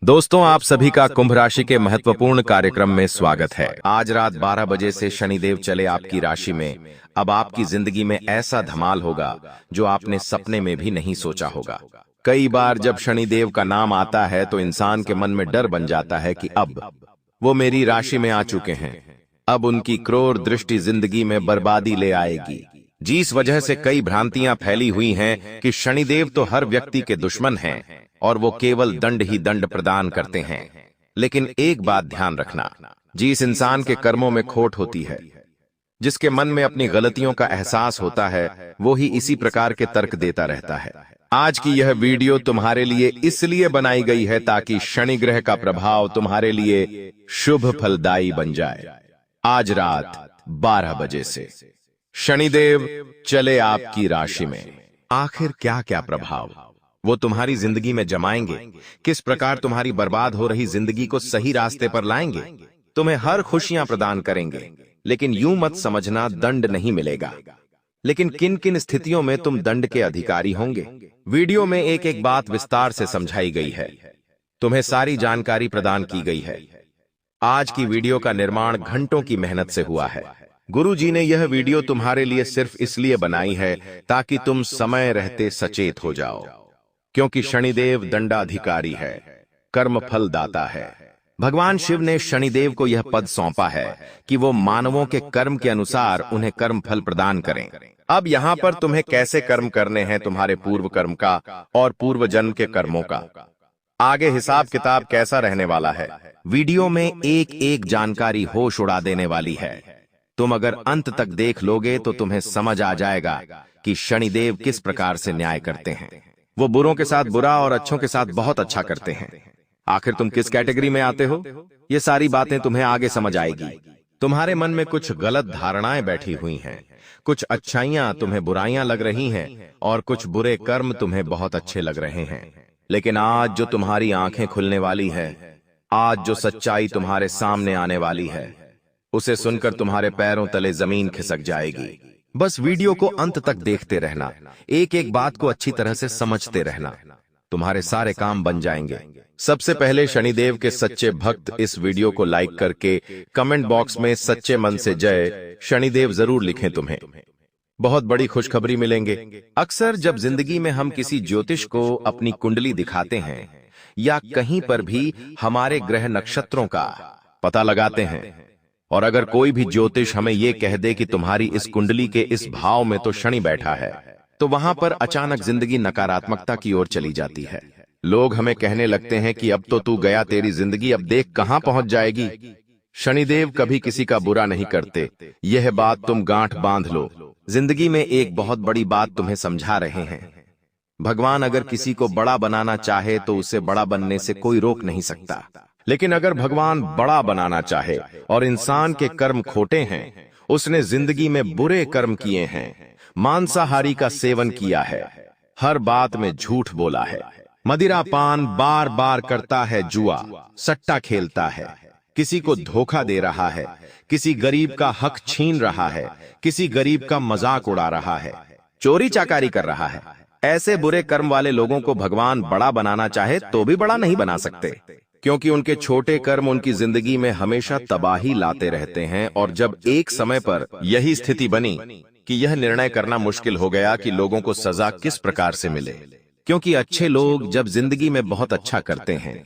दोस्तों, आप सभी का कुंभ राशि के महत्वपूर्ण कार्यक्रम में स्वागत है। आज रात 12 बजे से शनिदेव चले आपकी राशि में। अब आपकी जिंदगी में ऐसा धमाल होगा जो आपने सपने में भी नहीं सोचा होगा। कई बार जब शनिदेव का नाम आता है तो इंसान के मन में डर बन जाता है कि अब वो मेरी राशि में आ चुके हैं, अब उनकी क्रूर दृष्टि जिंदगी में बर्बादी ले आएगी। जिस वजह से कई भ्रांतियां फैली हुई हैं कि शनिदेव तो हर व्यक्ति के दुश्मन हैं और वो केवल दंड ही दंड प्रदान करते हैं। लेकिन एक बात ध्यान रखना, जिस इंसान के कर्मों में खोट होती है, जिसके मन में अपनी गलतियों का एहसास होता है, वो ही इसी प्रकार के तर्क देता रहता है। आज की यह वीडियो तुम्हारे लिए इसलिए बनाई गई है ताकि शनि ग्रह का प्रभाव तुम्हारे लिए शुभ फलदायी बन जाए। आज रात 12 बजे से शनिदेव चले आपकी राशि में। आखिर क्या क्या प्रभाव वो तुम्हारी जिंदगी में जमाएंगे, किस प्रकार तुम्हारी बर्बाद हो रही जिंदगी को सही रास्ते पर लाएंगे, तुम्हें हर खुशियां प्रदान करेंगे। लेकिन यूं मत समझना दंड नहीं मिलेगा, लेकिन किन किन स्थितियों में तुम दंड के अधिकारी होंगे। वीडियो में एक एक बात विस्तार से समझाई गई है, तुम्हें सारी जानकारी प्रदान की गई है। आज की वीडियो का निर्माण घंटों की मेहनत से हुआ है। गुरु जी ने यह वीडियो तुम्हारे लिए सिर्फ इसलिए बनाई है ताकि तुम समय रहते सचेत हो जाओ, क्योंकि शनिदेव दंडाधिकारी है, कर्म फल दाता है। भगवान शिव ने शनिदेव को यह पद सौंपा है कि वो मानवों के कर्म के अनुसार उन्हें कर्म फल प्रदान करें। अब यहाँ पर तुम्हें कैसे कर्म करने हैं, तुम्हारे पूर्व कर्म का और पूर्व जन्म के कर्मों का आगे हिसाब किताब कैसा रहने वाला है, वीडियो में एक एक जानकारी होश उड़ा देने वाली है। तुम अगर अंत तक देख लोगे तो तुम्हें समझ आ जाएगा कि शनिदेव किस प्रकार से न्याय करते हैं। वो बुरों के साथ बुरा और अच्छों के साथ बहुत अच्छा करते हैं। आखिर तुम किस कैटेगरी में आते हो, ये सारी बातें तुम्हें आगे समझ आएगी। तुम्हारे मन में कुछ गलत धारणाएं बैठी हुई हैं, कुछ अच्छाइयां तुम्हें बुराइयां लग रही हैं और कुछ बुरे कर्म तुम्हें बहुत अच्छे लग रहे हैं। लेकिन आज जो तुम्हारी आंखें खुलने वाली है, आज जो सच्चाई तुम्हारे सामने आने वाली है, उसे सुनकर तुम्हारे पैरों तले जमीन खिसक जाएगी। बस वीडियो को अंत तक देखते रहना, एक एक बात को अच्छी तरह से समझते रहना, तुम्हारे सारे काम बन जाएंगे। सबसे पहले शनिदेव के सच्चे भक्त इस वीडियो को लाइक करके कमेंट बॉक्स में सच्चे मन से जय शनिदेव जरूर लिखें। तुम्हें बहुत बड़ी खुशखबरी मिलेंगे। अक्सर जब जिंदगी में हम किसी ज्योतिष को अपनी कुंडली दिखाते हैं या कहीं पर भी हमारे ग्रह नक्षत्रों का पता लगाते हैं, और अगर कोई भी ज्योतिष हमें ये कह दे कि तुम्हारी इस कुंडली के इस भाव में तो शनि बैठा है, तो वहां पर अचानक जिंदगी नकारात्मकता की ओर चली जाती है। लोग हमें कहने लगते हैं कि अब तो तू गया, तेरी जिंदगी अब देख कहां पहुंच जाएगी। शनिदेव कभी किसी का बुरा नहीं करते, यह बात तुम गांठ बांध लो। जिंदगी में एक बहुत बड़ी बात तुम्हें समझा रहे हैं। भगवान अगर किसी को बड़ा बनाना चाहे तो उसे बड़ा बनने से कोई रोक नहीं सकता, लेकिन अगर भगवान बड़ा बनाना चाहे और इंसान के कर्म खोटे हैं, उसने जिंदगी में बुरे कर्म किए हैं, मांसाहारी का सेवन किया है, हर बात में झूठ बोला है, मदिरा पान बार बार करता है, जुआ सट्टा खेलता है, किसी को धोखा दे रहा है, किसी गरीब का हक छीन रहा है, किसी गरीब का मजाक उड़ा रहा है, चोरी चाकारी कर रहा है, ऐसे बुरे कर्म वाले लोगों को भगवान बड़ा बनाना चाहे तो भी बड़ा नहीं बना सकते, क्योंकि उनके छोटे कर्म उनकी जिंदगी में हमेशा तबाही लाते रहते हैं। और जब एक समय पर यही स्थिति बनी कि यह निर्णय करना मुश्किल हो गया कि लोगों को सजा किस प्रकार से मिले, क्योंकि अच्छे लोग जब जिंदगी में बहुत अच्छा करते हैं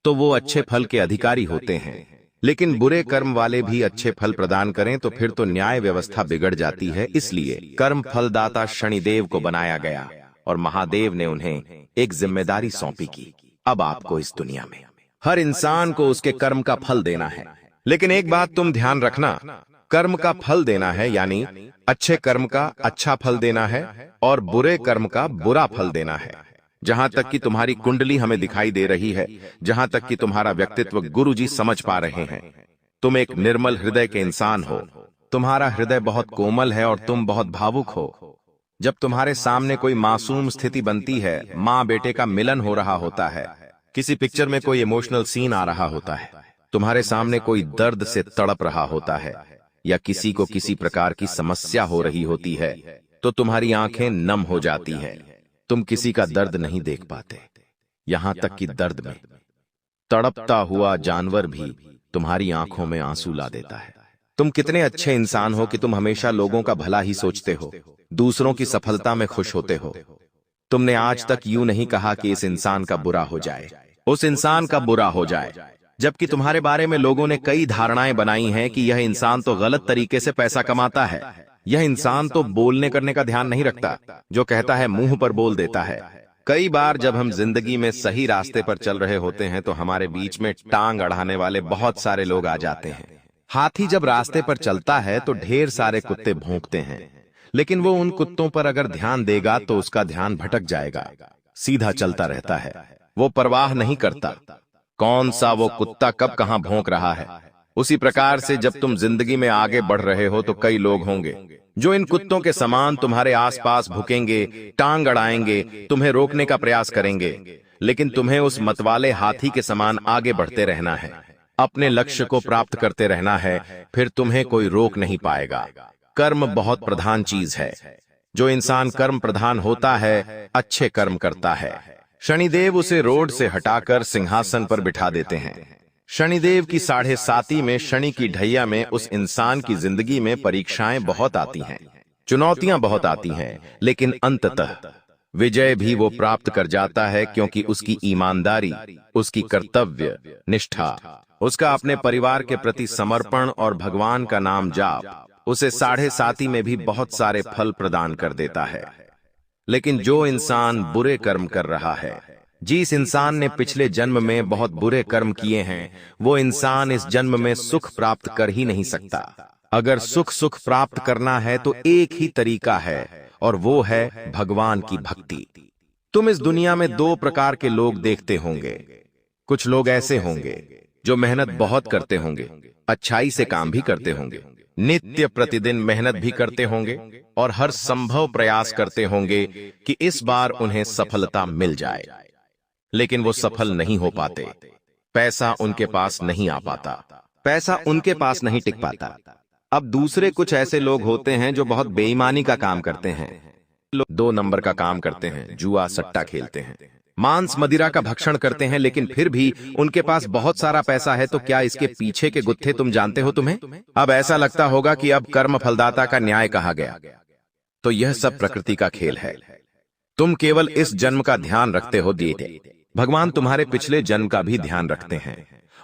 तो वो अच्छे फल के अधिकारी होते हैं, लेकिन बुरे कर्म वाले भी अच्छे फल प्रदान करें तो फिर तो न्याय व्यवस्था बिगड़ जाती है। इसलिए कर्म फलदाता शनिदेव को बनाया गया और महादेव ने उन्हें एक जिम्मेदारी सौंपी की अब आपको इस दुनिया में हर इंसान को उसके कर्म का फल देना है। लेकिन एक बात तुम ध्यान रखना, कर्म का फल देना है यानी अच्छे कर्म का अच्छा फल देना है और बुरे कर्म का बुरा फल देना है। जहां तक कि तुम्हारी कुंडली हमें दिखाई दे रही है, जहां तक कि तुम्हारा व्यक्तित्व गुरुजी समझ पा रहे हैं, तुम एक निर्मल हृदय के इंसान हो, तुम्हारा हृदय बहुत कोमल है और तुम बहुत भावुक हो। जब तुम्हारे सामने कोई मासूम स्थिति बनती है, माँ बेटे का मिलन हो रहा होता है, किसी पिक्चर में कोई इमोशनल सीन आ रहा होता है, तुम्हारे सामने कोई दर्द से तड़प रहा होता है या किसी को किसी प्रकार की समस्या हो रही होती है, तो तुम्हारी आंखें नम हो जाती है, तुम किसी का दर्द नहीं देख पाते। यहां तक कि दर्द में तड़पता हुआ जानवर भी तुम्हारी आंखों में आंसू ला देता है। तुम कितने अच्छे इंसान हो कि तुम हमेशा लोगों का भला ही सोचते हो, दूसरों की सफलता में खुश होते हो। तुमने आज तक यूं नहीं कहा कि इस इंसान का बुरा हो जाए, उस इंसान का बुरा हो जाए, जबकि तुम्हारे बारे में लोगों ने कई धारणाएं बनाई हैं कि यह इंसान तो गलत तरीके से पैसा कमाता है, यह इंसान तो बोलने करने का ध्यान नहीं रखता, जो कहता है मुंह पर बोल देता है। कई बार जब हम जिंदगी में सही रास्ते पर चल रहे होते हैं तो हमारे बीच में टांग अड़ाने वाले बहुत सारे लोग आ जाते हैं। हाथी जब रास्ते पर चलता है तो ढेर सारे कुत्ते भौंकते हैं, लेकिन वो उन कुत्तों पर अगर ध्यान देगा तो उसका ध्यान भटक जाएगा, सीधा चलता रहता है, वो परवाह नहीं करता कौन सा वो कुत्ता कब कहां भौंक रहा है। उसी प्रकार से जब तुम जिंदगी में आगे बढ़ रहे हो तो कई लोग होंगे जो इन कुत्तों के समान तुम्हारे आसपास भुकेंगे, टांग अड़ाएंगे, तुम्हें रोकने का प्रयास करेंगे, लेकिन तुम्हें उस मतवाले हाथी के समान आगे बढ़ते रहना है, अपने लक्ष्य को प्राप्त करते रहना है, फिर तुम्हें कोई रोक नहीं पाएगा। कर्म बहुत प्रधान चीज है। जो इंसान कर्म प्रधान होता है, अच्छे कर्म करता है। शनिदेव उसे रोड से हटाकर सिंहासन पर बिठा देते हैं। शनिदेव की 7.5 में शनि की ढैया में उस इंसान की जिंदगी में परीक्षाएं बहुत आती हैं, चुनौतियां बहुत आती हैं, लेकिन अंततः विजय भी वो प्राप्त कर जाता है, क्योंकि उसकी ईमानदारी, उसकी कर्तव्य निष्ठा, उसका अपने परिवार के प्रति समर्पण और भगवान का नाम जाप उसे 7.5 में भी बहुत सारे फल प्रदान कर देता है। लेकिन जो इंसान बुरे कर्म कर रहा है, जिस इंसान ने पिछले जन्म में बहुत बुरे कर्म किए हैं, वो इंसान इस जन्म में सुख प्राप्त कर ही नहीं सकता। अगर सुख प्राप्त करना है तो एक ही तरीका है, और वो है भगवान की भक्ति। तुम इस दुनिया में 2 प्रकार के लोग देखते होंगे। कुछ लोग ऐसे होंगे जो मेहनत बहुत करते होंगे, अच्छाई से काम भी करते होंगे, नित्य प्रतिदिन मेहनत भी करते होंगे और हर संभव प्रयास करते होंगे कि इस बार उन्हें सफलता मिल जाए, लेकिन वो सफल नहीं हो पाते। पैसा उनके पास नहीं आ पाता, पैसा उनके पास नहीं टिक पाता। अब दूसरे कुछ ऐसे लोग होते हैं जो बहुत बेईमानी का काम करते हैं, 2 नंबर का काम करते हैं, जुआ सट्टा खेलते हैं, मांस मदिरा का भक्षण करते हैं, लेकिन फिर भी उनके पास बहुत सारा पैसा है। तो क्या इसके पीछे के गुत्थे तुम जानते हो? तुम्हें अब ऐसा लगता होगा कि अब कर्म फलदाता का न्याय कहा गया। तो यह सब प्रकृति का खेल है। तुम केवल इस जन्म का ध्यान रखते हो, दीते भगवान तुम्हारे पिछले जन्म का भी ध्यान रखते हैं।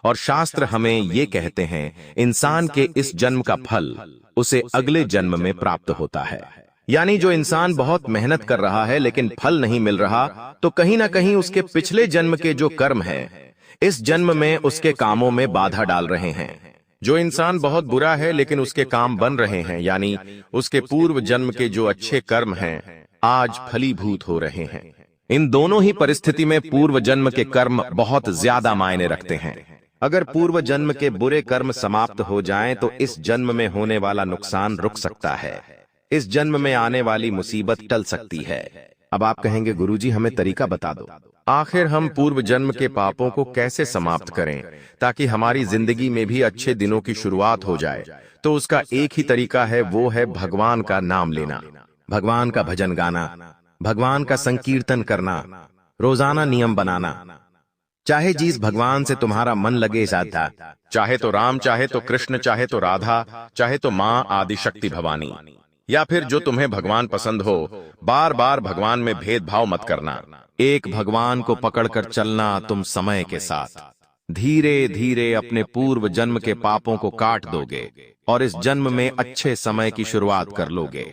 और शास्त्र हमें ये कहते हैं, इंसान के इस जन्म का फल उसे अगले जन्म में प्राप्त होता है। यानी जो इंसान बहुत मेहनत कर रहा है लेकिन फल नहीं मिल रहा, तो कहीं ना कहीं उसके पिछले जन्म के जो कर्म है, इस जन्म में उसके कामों में बाधा डाल रहे हैं। जो इंसान बहुत बुरा है लेकिन उसके काम बन रहे हैं, यानी उसके पूर्व जन्म के जो अच्छे कर्म हैं, आज फलीभूत हो रहे हैं। इन दोनों ही परिस्थिति में पूर्व जन्म के कर्म बहुत ज्यादा मायने रखते हैं। अगर पूर्व जन्म के बुरे कर्म समाप्त हो जाएं तो इस जन्म में होने वाला नुकसान रुक सकता है, इस जन्म में आने वाली मुसीबत टल सकती है। अब आप कहेंगे, गुरुजी हमें तरीका बता दो, आखिर हम पूर्व जन्म के पापों को कैसे समाप्त करें ताकि हमारी जिंदगी में भी अच्छे दिनों की शुरुआत हो जाए। तो उसका एक ही तरीका है, वो है भगवान का नाम लेना, भगवान का भजन गाना, भगवान का संकीर्तन करना, रोजाना नियम बनाना। चाहे जिस भगवान से तुम्हारा मन लगे श्रद्धा, चाहे तो राम, चाहे तो कृष्ण, चाहे तो राधा, चाहे तो माँ आदि शक्ति भवानी, या फिर जो तुम्हें भगवान पसंद हो, बार बार भगवान में भेदभाव मत करना। एक भगवान को पकड़कर चलना तुम समय के साथ धीरे धीरे अपने पूर्व जन्म के पापों को काट दोगे और इस जन्म में अच्छे समय की शुरुआत कर लोगे।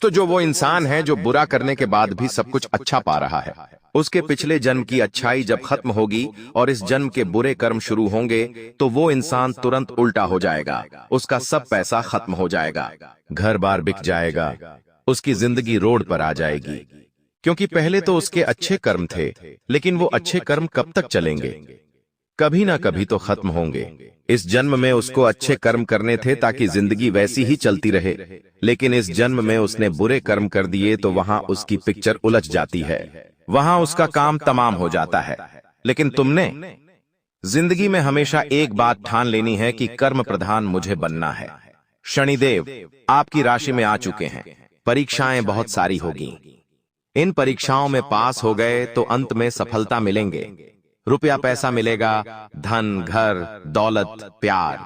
जो वो इंसान है जो बुरा करने के बाद भी सब कुछ अच्छा पा रहा है, उसके पिछले जन्म की अच्छाई जब खत्म होगी और इस जन्म के बुरे कर्म शुरू होंगे तो वो इंसान तुरंत उल्टा हो जाएगा, उसका सब पैसा खत्म हो जाएगा, घर बार बिक जाएगा, उसकी जिंदगी रोड पर आ जाएगी। क्योंकि पहले तो उसके अच्छे कर्म थे, लेकिन वो अच्छे कर्म कब तक चलेंगे? कभी ना कभी तो खत्म होंगे। इस जन्म में उसको अच्छे कर्म करने थे ताकि जिंदगी वैसी ही चलती रहे, लेकिन इस जन्म में उसने बुरे कर्म कर दिए तो वहां उसकी पिक्चर उलझ जाती है, वहां उसका काम तमाम हो जाता है। लेकिन तुमने जिंदगी में हमेशा एक बात ठान लेनी है कि कर्म प्रधान मुझे बनना है। शनिदेव आपकी राशि में आ चुके हैं, परीक्षाएं बहुत सारी होगी। इन परीक्षाओं में पास हो गए तो अंत में सफलता मिलेंगे, रुपया पैसा मिलेगा, धन, घर, दौलत, प्यार,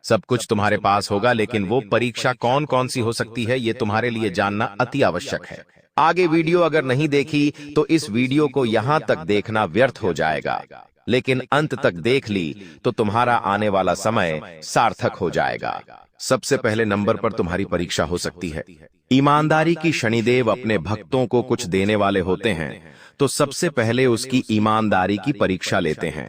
सब कुछ तुम्हारे पास होगा, लेकिन वो परीक्षा कौन कौन सी हो सकती है ये तुम्हारे लिए जानना अति आवश्यक है। आगे वीडियो अगर नहीं देखी तो इस वीडियो को यहां तक देखना व्यर्थ हो जाएगा, लेकिन अंत तक देख ली तो तुम्हारा आने वाला समय सार्थक हो जाएगा। सबसे पहले नंबर पर तुम्हारी परीक्षा हो सकती है ईमानदारी की। शनिदेव अपने भक्तों को कुछ देने वाले होते हैं, तो सबसे पहले उसकी ईमानदारी की परीक्षा लेते हैं।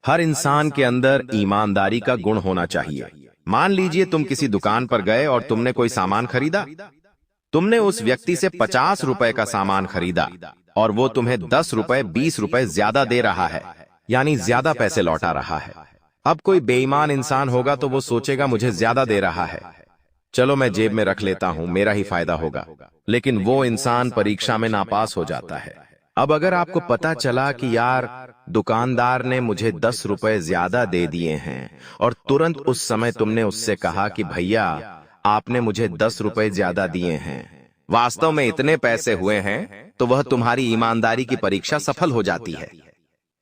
हर इंसान के अंदर ईमानदारी का गुण होना चाहिए। मान लीजिए तुम किसी दुकान पर गए और तुमने कोई सामान खरीदा। तुमने उस व्यक्ति से 50 रुपए का सामान खरीदा और वो तुम्हें 10 रुपए 20 रुपए ज्यादा दे रहा है, यानी ज्यादा पैसे लौटा रहा है। अब कोई बेईमान इंसान होगा तो वो सोचेगा मुझे ज्यादा दे रहा है, चलो मैं जेब में रख लेता हूं, मेरा ही फायदा होगा। लेकिन वो इंसान परीक्षा में नापास हो जाता है। अब अगर आपको पता चला कि यार दुकानदार ने मुझे 10 रुपए ज्यादा दे दिए हैं और तुरंत उस समय तुमने उससे कहा कि भैया आपने मुझे 10 रुपए ज्यादा दिए हैं, वास्तव में इतने पैसे हुए हैं, तो वह तुम्हारी ईमानदारी की परीक्षा सफल हो जाती है।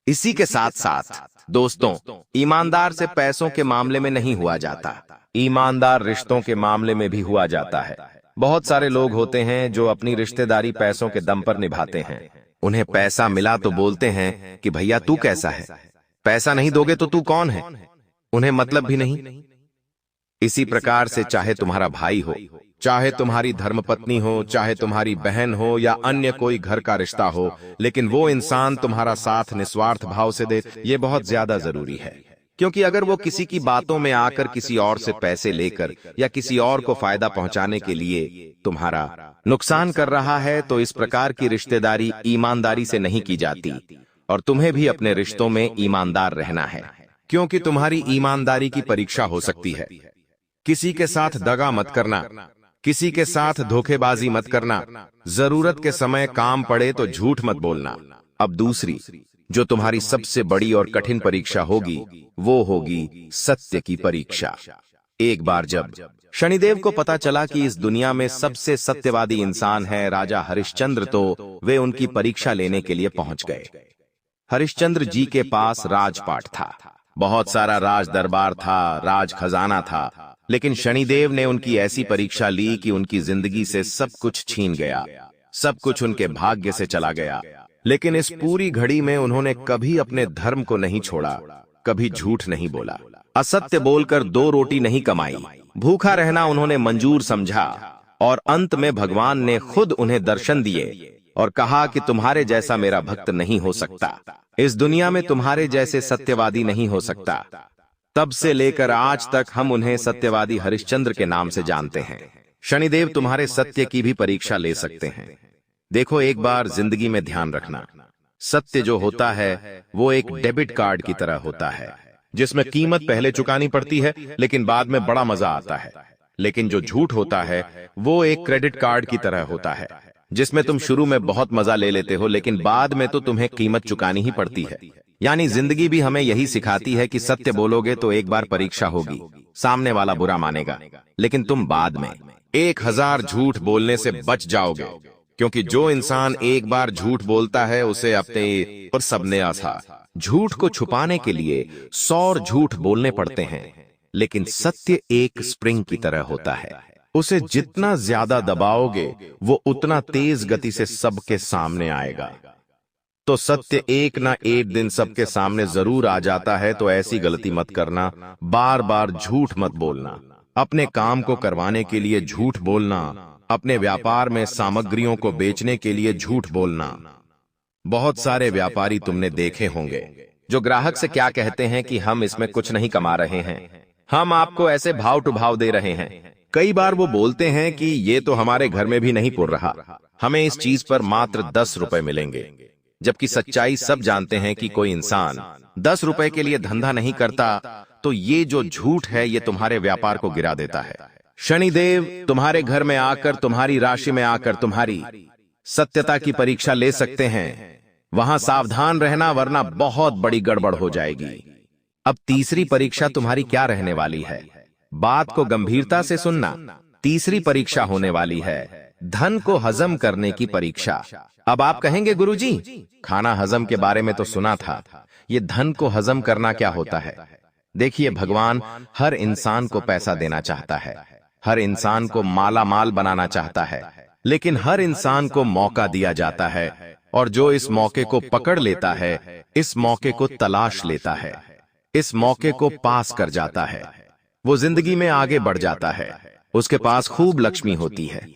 इसी के साथ साथ दोस्तों, ईमानदार से पैसों के मामले में नहीं हुआ जाता, ईमानदार रिश्तों के मामले में भी हुआ जाता है। बहुत सारे लोग होते हैं जो अपनी रिश्तेदारी पैसों के दम पर निभाते हैं। उन्हें पैसा मिला तो बोलते हैं कि भैया तू कैसा है, पैसा नहीं दोगे तो तू कौन है, उन्हें मतलब भी नहीं। इसी प्रकार से चाहे तुम्हारा भाई हो, चाहे तुम्हारी धर्मपत्नी हो, चाहे तुम्हारी बहन हो या अन्य कोई घर का रिश्ता हो, लेकिन वो इंसान तुम्हारा साथ निस्वार्थ भाव से दे, ये बहुत ज्यादा जरूरी है। क्योंकि अगर वो किसी की बातों में आकर किसी और से पैसे लेकर या किसी और को फायदा पहुंचाने के लिए तुम्हारा नुकसान कर रहा है, तो इस प्रकार की रिश्तेदारी ईमानदारी से नहीं की जाती। और तुम्हें भी अपने रिश्तों में ईमानदार रहना है, क्योंकि तुम्हारी ईमानदारी की परीक्षा हो सकती है। किसी के साथ दगा मत करना, किसी के साथ धोखेबाजी मत करना, जरूरत के समय काम पड़े तो झूठ मत बोलना। अब दूसरी जो तुम्हारी सबसे बड़ी और कठिन परीक्षा होगी, वो होगी सत्य की परीक्षा। एक बार जब शनिदेव को पता चला कि इस दुनिया में सबसे सत्यवादी इंसान है राजा हरिश्चंद्र, तो वे उनकी परीक्षा लेने के लिए पहुंच गए। हरिश्चंद्र जी के पास राजपाट था, बहुत सारा राज दरबार था, राज खजाना था, लेकिन शनिदेव ने उनकी ऐसी परीक्षा ली कि उनकी जिंदगी से सब कुछ छीन गया, सब कुछ उनके भाग्य से चला गया। लेकिन इस पूरी घड़ी में उन्होंने कभी अपने धर्म को नहीं छोड़ा, कभी झूठ नहीं बोला, असत्य बोलकर 2 रोटी नहीं कमाई, भूखा रहना उन्होंने मंजूर समझा। और अंत में भगवान ने खुद उन्हें दर्शन दिए और कहा कि तुम्हारे जैसा मेरा भक्त नहीं हो सकता, इस दुनिया में तुम्हारे जैसे सत्यवादी नहीं हो सकता। तब से लेकर आज तक हम उन्हें सत्यवादी हरिश्चंद्र के नाम से जानते हैं। शनिदेव तुम्हारे सत्य की भी परीक्षा ले सकते हैं। देखो, एक बार जिंदगी में ध्यान रखना, सत्य जो होता है वो एक डेबिट कार्ड की तरह होता है, जिसमें कीमत पहले चुकानी पड़ती है लेकिन बाद में बड़ा मजा आता है। लेकिन जो झूठ होता है वो एक क्रेडिट कार्ड की तरह होता है, जिसमें तुम शुरू में बहुत मजा ले लेते हो, लेकिन बाद में तो तुम्हें कीमत चुकानी ही पड़ती है। यानी जिंदगी भी हमें यही सिखाती है कि सत्य बोलोगे तो एक बार परीक्षा होगी, सामने वाला बुरा मानेगा, लेकिन तुम बाद में 1000 झूठ बोलने से बच जाओगे। क्योंकि जो इंसान एक बार झूठ बोलता है उसे अपने और सबने आसा झूठ को छुपाने के लिए 100 झूठ बोलने पड़ते हैं। लेकिन सत्य एक स्प्रिंग की तरह होता है, उसे जितना ज्यादा दबाओगे वो उतना तेज गति से सबके सामने आएगा। तो सत्य एक ना एक दिन सबके सामने जरूर आ जाता है। तो ऐसी गलती मत करना, बार बार झूठ मत बोलना, अपने काम को करवाने के लिए झूठ बोलना, अपने व्यापार में सामग्रियों को बेचने के लिए झूठ बोलना। बहुत सारे व्यापारी तुमने देखे होंगे जो ग्राहक से क्या कहते हैं कि हम इसमें कुछ नहीं कमा रहे हैं, हम आपको ऐसे भाव टू भाव दे रहे हैं। कई बार वो बोलते हैं कि ये तो हमारे घर में भी नहीं पुर रहा, हमें इस चीज पर मात्र 10 रुपए मिलेंगे। जबकि सच्चाई सब जानते हैं कि कोई इंसान 10 रुपए के लिए धंधा नहीं करता। तो ये जो झूठ है ये तुम्हारे व्यापार को गिरा देता है। शनिदेव तुम्हारे घर में आकर, तुम्हारी राशि में आकर तुम्हारी सत्यता की परीक्षा ले सकते हैं। वहां सावधान रहना, वरना बहुत बड़ी गड़बड़ हो जाएगी। अब तीसरी परीक्षा तुम्हारी क्या रहने वाली है, बात को गंभीरता से सुनना। तीसरी परीक्षा होने वाली है धन को हजम करने की परीक्षा। अब आप कहेंगे गुरुजी, खाना हजम के बारे में तो सुना था, ये धन को हजम करना क्या होता है। देखिए, भगवान हर इंसान को पैसा देना चाहता है, हर इंसान को माला माल बनाना चाहता है, लेकिन हर इंसान को मौका दिया जाता है, और जो इस मौके को पकड़ लेता है, इस मौके को तलाश लेता है, इस मौके को पास कर जाता है, वो जिंदगी में आगे बढ़ जाता है। उसके पास खूब लक्ष्मी होती है,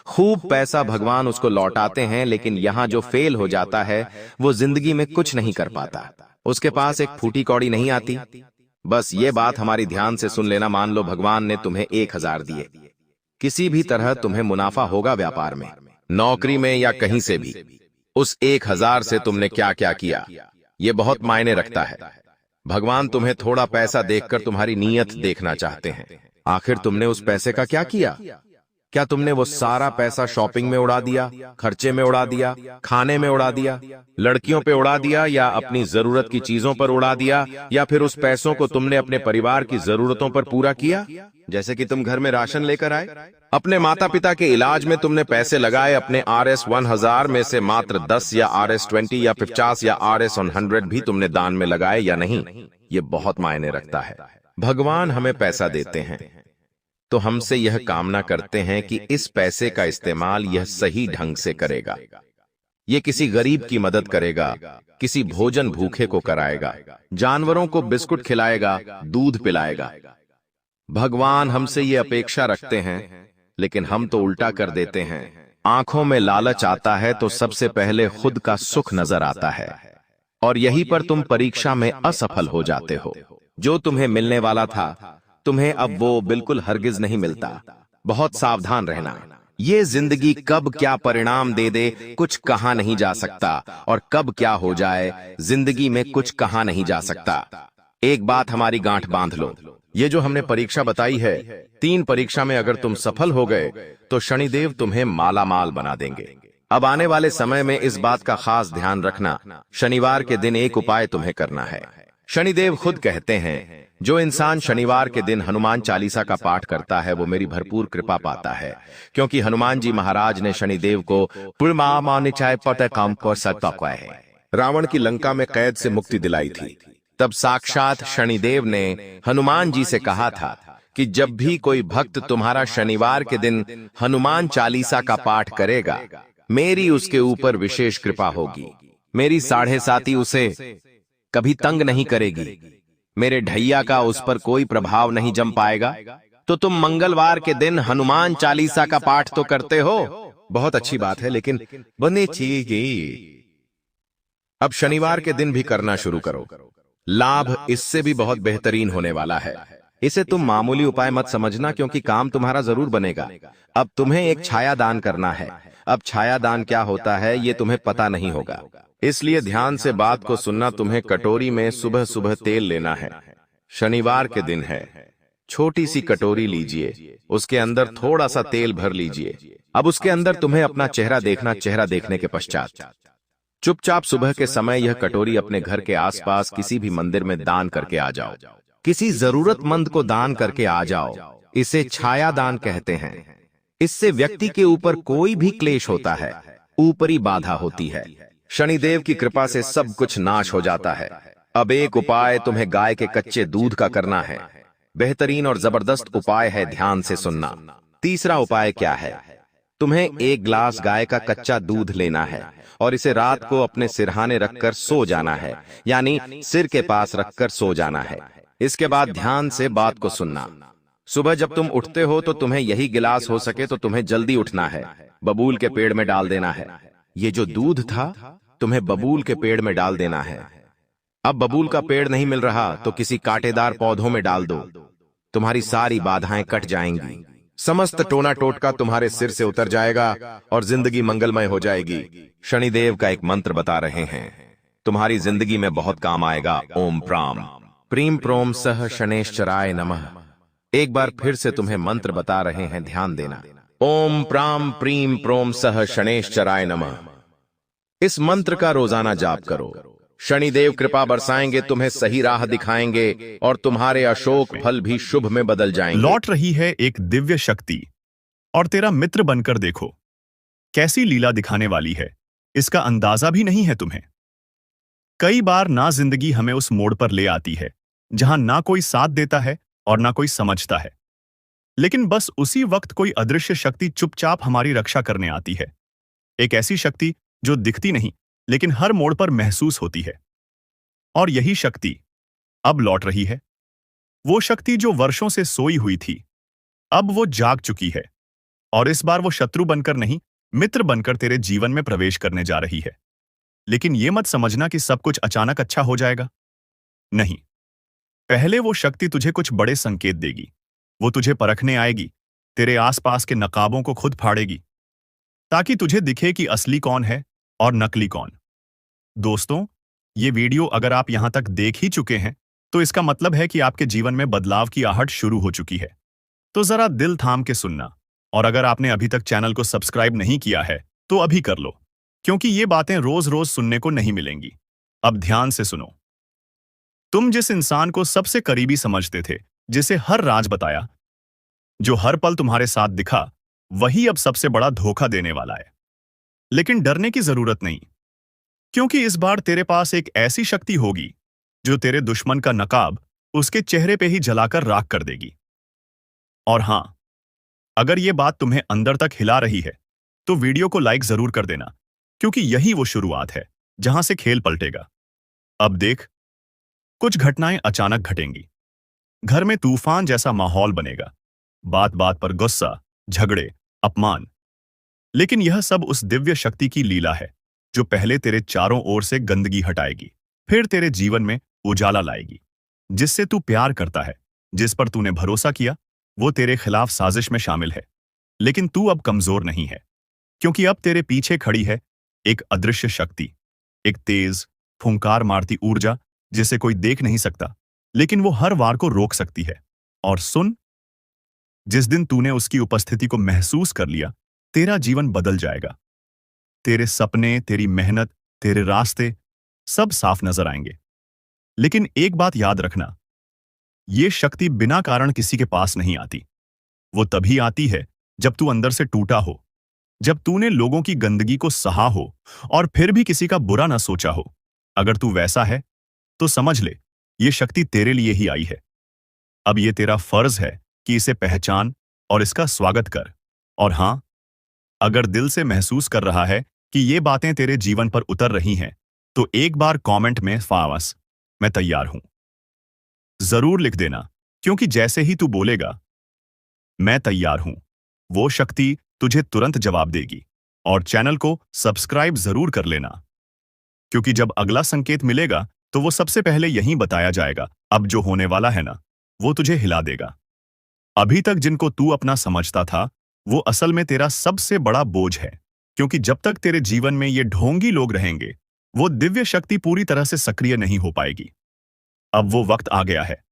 खूब पैसा भगवान उसको लौटाते हैं, लेकिन यहां जो फेल हो जाता है वो जिंदगी में कुछ नहीं कर पाता। उसके पास एक फूटी कौड़ी नहीं आती। बस ये बात हमारी ध्यान से सुन लेना। मान लो भगवान ने तुम्हें 1000 दिए, किसी भी तरह तुम्हें मुनाफा होगा व्यापार में, नौकरी में या कहीं से भी। उस 1000 से तुमने क्या क्या किया, ये बहुत मायने रखता है। भगवान तुम्हें थोड़ा पैसा देखकर तुम्हारी नीयत देखना चाहते हैं। आखिर तुमने उस पैसे का क्या किया? क्या तुमने वो सारा पैसा शॉपिंग में उड़ा दिया, खर्चे में उड़ा दिया, खाने में उड़ा दिया, लड़कियों पे उड़ा दिया, या अपनी जरूरत की चीजों पर उड़ा दिया, या फिर उस पैसों को तुमने अपने परिवार की जरूरतों पर पूरा किया? जैसे कि तुम घर में राशन लेकर आए, अपने माता पिता के इलाज में तुमने पैसे लगाए, अपने RS-1000 में से मात्र 10 या RS-20 या 50 या RS-100 भी तुमने दान में लगाए या नहीं? ये बहुत मायने रखता है। भगवान हमें पैसा देते हैं तो हमसे यह कामना करते हैं कि इस पैसे का इस्तेमाल यह सही ढंग से करेगा, ये किसी गरीब की मदद करेगा, किसी भोजन भूखे को कराएगा, जानवरों को बिस्कुट खिलाएगा, दूध पिलाएगा। भगवान हमसे ये अपेक्षा रखते हैं, लेकिन हम तो उल्टा कर देते हैं। आंखों में लालच आता है तो सबसे पहले खुद का सुख नजर आता है, और यहीं पर तुम परीक्षा में असफल हो जाते हो। जो तुम्हें मिलने वाला था, तुम्हें अब वो बिल्कुल हरगिज नहीं मिलता। बहुत सावधान रहना। ये जिंदगी कब क्या परिणाम दे दे कुछ कहा नहीं जा सकता, और कब क्या हो जाए जिंदगी में कुछ कहा नहीं जा सकता। एक बात हमारी गांठ बांध लो, ये जो हमने परीक्षा बताई है, 3 परीक्षा में अगर तुम सफल हो गए तो शनिदेव तुम्हें माला माल बना देंगे। अब आने वाले समय में इस बात का खास ध्यान रखना। शनिवार के दिन एक उपाय तुम्हें करना है। शनिदेव खुद कहते हैं, जो इंसान शनिवार के दिन हनुमान चालीसा का पाठ करता है वो मेरी भरपूर कृपा पाता है, क्योंकि हनुमान जी महाराज ने शनिदेव को रावण की लंका में कैद से मुक्ति दिलाई थी। तब साक्षात शनिदेव ने हनुमान जी से कहा था कि जब भी कोई भक्त तुम्हारा शनिवार के दिन हनुमान चालीसा का पाठ करेगा, मेरी उसके ऊपर विशेष कृपा होगी। मेरी 7.5 उसे कभी तंग नहीं करेगी, मेरे ढैया का उस पर कोई प्रभाव नहीं जम पाएगा। तो तुम मंगलवार के दिन हनुमान चालीसा का पाठ तो करते हो, बहुत अच्छी बात है, लेकिन बने चाहिए अब शनिवार के दिन भी करना शुरू करो। लाभ इससे भी बहुत बेहतरीन होने वाला है। इसे तुम मामूली उपाय मत समझना, क्योंकि काम तुम्हारा जरूर बनेगा। अब तुम्हें एक छाया दान करना है। अब छाया दान क्या होता है ये तुम्हें पता नहीं होगा, इसलिए ध्यान से बात को सुनना। तुम्हें कटोरी में सुबह सुबह तेल लेना है। शनिवार के दिन है, छोटी सी कटोरी लीजिए, उसके अंदर थोड़ा सा तेल भर लीजिए। अब उसके अंदर तुम्हें अपना चेहरा देखना। चेहरा देखने के पश्चात चुपचाप सुबह के समय यह कटोरी अपने घर के आसपास किसी भी मंदिर में दान करके आ जाओ। किसी जरूरतमंद को दान करके आ जाओ। इसे छाया दान कहते हैं। इससे व्यक्ति के ऊपर कोई भी क्लेश होता है, ऊपरी बाधा होती है, शनिदेव की कृपा से सब कुछ नाश हो जाता है। अब एक उपाय तुम्हें गाय के कच्चे दूध का करना है। बेहतरीन और जबरदस्त उपाय है, ध्यान से सुनना। तीसरा उपाय क्या है? तुम्हें 1 गिलास गाय का कच्चा दूध लेना है और इसे रात को अपने सिरहाने रखकर सो जाना है, यानी सिर के पास रखकर सो जाना है। इसके बाद ध्यान से बात को सुनना। सुबह जब तुम उठते हो तो तुम्हें यही गिलास, हो सके तो तुम्हें जल्दी उठना है, बबूल के पेड़ में डाल देना है। ये जो दूध था तुम्हें बबूल के पेड़ में डाल देना है। अब बबूल का पेड़ नहीं मिल रहा तो किसी कांटेदार पौधों में डाल दो। तुम्हारी सारी बाधाएं कट जाएंगी, समस्त टोना टोटका तुम्हारे सिर से उतर जाएगा और जिंदगी मंगलमय हो जाएगी। शनिदेव का एक मंत्र बता रहे हैं, तुम्हारी जिंदगी में बहुत काम आएगा। ओम प्राम प्रीम प्रोम सह शनेश्चराय नमः। एक बार फिर से तुम्हें मंत्र बता रहे हैं, ध्यान देना। ओम प्राम प्रीम प्रोम सह शनेश्चराय नमः। इस मंत्र का रोजाना जाप करो। शनिदेव कृपा बरसाएंगे, तुम्हें सही राह दिखाएंगे और तुम्हारे अशोक फल भी शुभ में बदल जाएंगे। लौट रही है एक दिव्य शक्ति और तेरा मित्र बनकर देखो कैसी लीला दिखाने वाली है, इसका अंदाजा भी नहीं है तुम्हें। कई बार ना जिंदगी हमें उस मोड़ पर ले आती है जहां ना कोई साथ देता है और ना कोई समझता है, लेकिन बस उसी वक्त कोई अदृश्य शक्ति चुपचाप हमारी रक्षा करने आती है। एक ऐसी शक्ति जो दिखती नहीं लेकिन हर मोड़ पर महसूस होती है। और यही शक्ति अब लौट रही है। वो शक्ति जो वर्षों से सोई हुई थी, अब वो जाग चुकी है। और इस बार वो शत्रु बनकर नहीं, मित्र बनकर तेरे जीवन में प्रवेश करने जा रही है। लेकिन ये मत समझना कि सब कुछ अचानक अच्छा हो जाएगा। नहीं, पहले वो शक्ति तुझे कुछ बड़े संकेत देगी। वो तुझे परखने आएगी, तेरे आसपास के नकाबों को खुद फाड़ेगी, ताकि तुझे दिखे कि असली कौन है और नकली कौन। दोस्तों, ये वीडियो अगर आप यहां तक देख ही चुके हैं, तो इसका मतलब है कि आपके जीवन में बदलाव की आहट शुरू हो चुकी है। तो जरा दिल थाम के सुनना। और अगर आपने अभी तक चैनल को सब्सक्राइब नहीं किया है, तो अभी कर लो, क्योंकि ये बातें रोज रोज सुनने को नहीं मिलेंगी। अब ध्यान से सुनो। तुम जिस इंसान को सबसे करीबी समझते थे, जिसे हर राज बताया, जो हर पल तुम्हारे साथ दिखा, वही अब सबसे बड़ा धोखा देने वाला है। लेकिन डरने की जरूरत नहीं, क्योंकि इस बार तेरे पास एक ऐसी शक्ति होगी जो तेरे दुश्मन का नकाब उसके चेहरे पे ही जलाकर राख कर देगी। और हां, अगर ये बात तुम्हें अंदर तक हिला रही है, तो वीडियो को लाइक जरूर कर देना, क्योंकि यही वो शुरुआत है जहां से खेल पलटेगा। अब देख, कुछ घटनाएं अचानक घटेंगी। घर में तूफान जैसा माहौल बनेगा, बात बात पर गुस्सा, झगड़े, अपमान। लेकिन यह सब उस दिव्य शक्ति की लीला है जो पहले तेरे चारों ओर से गंदगी हटाएगी, फिर तेरे जीवन में उजाला लाएगी। जिससे तू प्यार करता है, जिस पर तूने भरोसा किया, वो तेरे खिलाफ साजिश में शामिल है। लेकिन तू अब कमजोर नहीं है, क्योंकि अब तेरे पीछे खड़ी है एक अदृश्य शक्ति, एक तेज, फुंकार मारती ऊर्जा जिसे कोई देख नहीं सकता, लेकिन वो हर वार को रोक सकती है। और सुन, जिस दिन तूने उसकी उपस्थिति को महसूस कर लिया, तेरा जीवन बदल जाएगा। तेरे सपने, तेरी मेहनत, तेरे रास्ते सब साफ नजर आएंगे। लेकिन एक बात याद रखना, ये शक्ति बिना कारण किसी के पास नहीं आती। वो तभी आती है जब तू अंदर से टूटा हो, जब तूने लोगों की गंदगी को सहा हो और फिर भी किसी का बुरा ना सोचा हो। अगर तू वैसा है, तो समझ ले, ये शक्ति तेरे लिए ही आई है। अब ये तेरा फर्ज है कि इसे पहचान और इसका स्वागत कर। और हां, अगर दिल से महसूस कर रहा है कि ये बातें तेरे जीवन पर उतर रही हैं, तो एक बार कमेंट में फावस, मैं तैयार हूं, जरूर लिख देना, क्योंकि जैसे ही तू बोलेगा मैं तैयार हूं, वो शक्ति तुझे तुरंत जवाब देगी। और चैनल को सब्सक्राइब जरूर कर लेना, क्योंकि जब अगला संकेत मिलेगा, तो वो सबसे पहले यहीं बताया जाएगा। अब जो होने वाला है ना, वो तुझे हिला देगा। अभी तक जिनको तू अपना समझता था, वो असल में तेरा सबसे बड़ा बोझ है, क्योंकि जब तक तेरे जीवन में ये ढोंगी लोग रहेंगे, वो दिव्य शक्ति पूरी तरह से सक्रिय नहीं हो पाएगी। अब वो वक्त आ गया है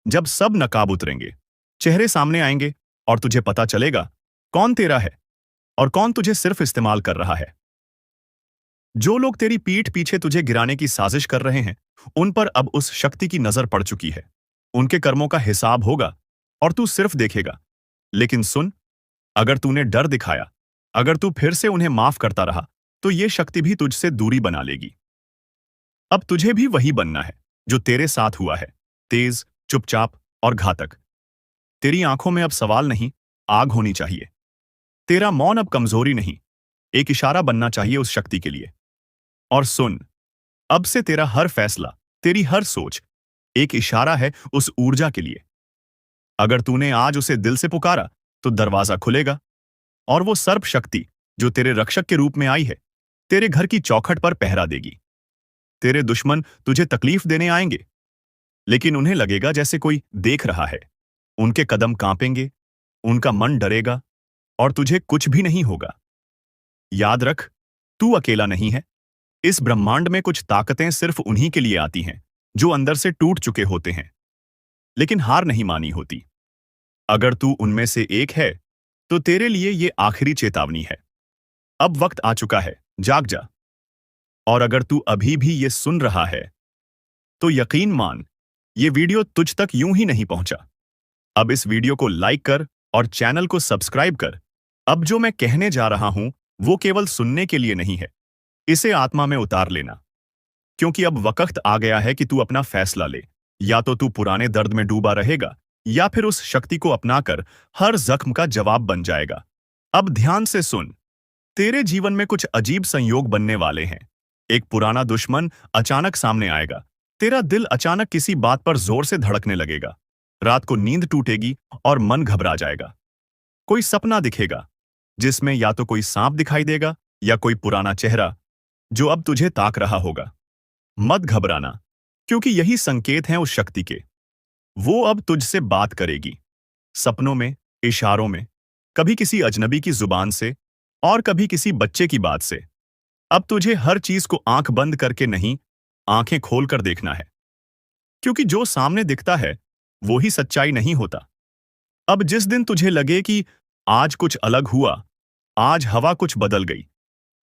जब सब नकाब उतरेंगे, चेहरे सामने आएंगे और तुझे पता चलेगा कौन तेरा है और कौन तुझे सिर्फ इस्तेमाल कर रहा है। जो लोग तेरी पीठ पीछे तुझे गिराने की साजिश कर रहे हैं, उन पर अब उस शक्ति की नजर पड़ चुकी है। उनके कर्मों का हिसाब होगा और तू सिर्फ देखेगा। लेकिन सुन, अगर तूने डर दिखाया, अगर तू फिर से उन्हें माफ करता रहा, तो ये शक्ति भी तुझसे दूरी बना लेगी। अब तुझे भी वही बनना है जो तेरे साथ हुआ है, तेज, चुपचाप और घातक। तेरी आंखों में अब सवाल नहीं, आग होनी चाहिए। तेरा मौन अब कमजोरी नहीं, एक इशारा बनना चाहिए उस शक्ति के लिए। और सुन, अब से तेरा हर फैसला, तेरी हर सोच एक इशारा है उस ऊर्जा के लिए। अगर तूने आज उसे दिल से पुकारा, तो दरवाजा खुलेगा और वो सर्प शक्ति जो तेरे रक्षक के रूप में आई है, तेरे घर की चौखट पर पहरा देगी। तेरे दुश्मन तुझे तकलीफ देने आएंगे, लेकिन उन्हें लगेगा जैसे कोई देख रहा है। उनके कदम कांपेंगे, उनका मन डरेगा, और तुझे कुछ भी नहीं होगा। याद रख, तू अकेला नहीं है। इस ब्रह्मांड में कुछ ताकतें सिर्फ उन्हीं के लिए आती हैं जो अंदर से टूट चुके होते हैं, लेकिन हार नहीं मानी होती। अगर तू उनमें से एक है, तो तेरे लिए ये आखिरी चेतावनी है। अब वक्त आ चुका है, जाग जा। और अगर तू अभी भी ये सुन रहा है, तो यकीन मान, ये वीडियो तुझ तक यूं ही नहीं पहुंचा। अब इस वीडियो को लाइक कर और चैनल को सब्सक्राइब कर। अब जो मैं कहने जा रहा हूं, वो केवल सुनने के लिए नहीं है, इसे आत्मा में उतार लेना। क्योंकि अब वक्त आ गया है कि तू अपना फैसला ले। या तो तू पुराने दर्द में डूबा रहेगा, या फिर उस शक्ति को अपनाकर हर जख्म का जवाब बन जाएगा। अब ध्यान से सुन, तेरे जीवन में कुछ अजीब संयोग बनने वाले हैं। एक पुराना दुश्मन अचानक सामने आएगा। तेरा दिल अचानक किसी बात पर जोर से धड़कने लगेगा। रात को नींद टूटेगी और मन घबरा जाएगा। कोई सपना दिखेगा जिसमें या तो कोई सांप दिखाई देगा या कोई पुराना चेहरा जो अब तुझे ताक रहा होगा। मत घबराना, क्योंकि यही संकेत हैं उस शक्ति के। वो अब तुझसे बात करेगी, सपनों में, इशारों में, कभी किसी अजनबी की जुबान से और कभी किसी बच्चे की बात से। अब तुझे हर चीज को आंख बंद करके नहीं, आंखें खोलकर देखना है, क्योंकि जो सामने दिखता है वो ही सच्चाई नहीं होता। अब जिस दिन तुझे लगे कि आज कुछ अलग हुआ, आज हवा कुछ बदल गई,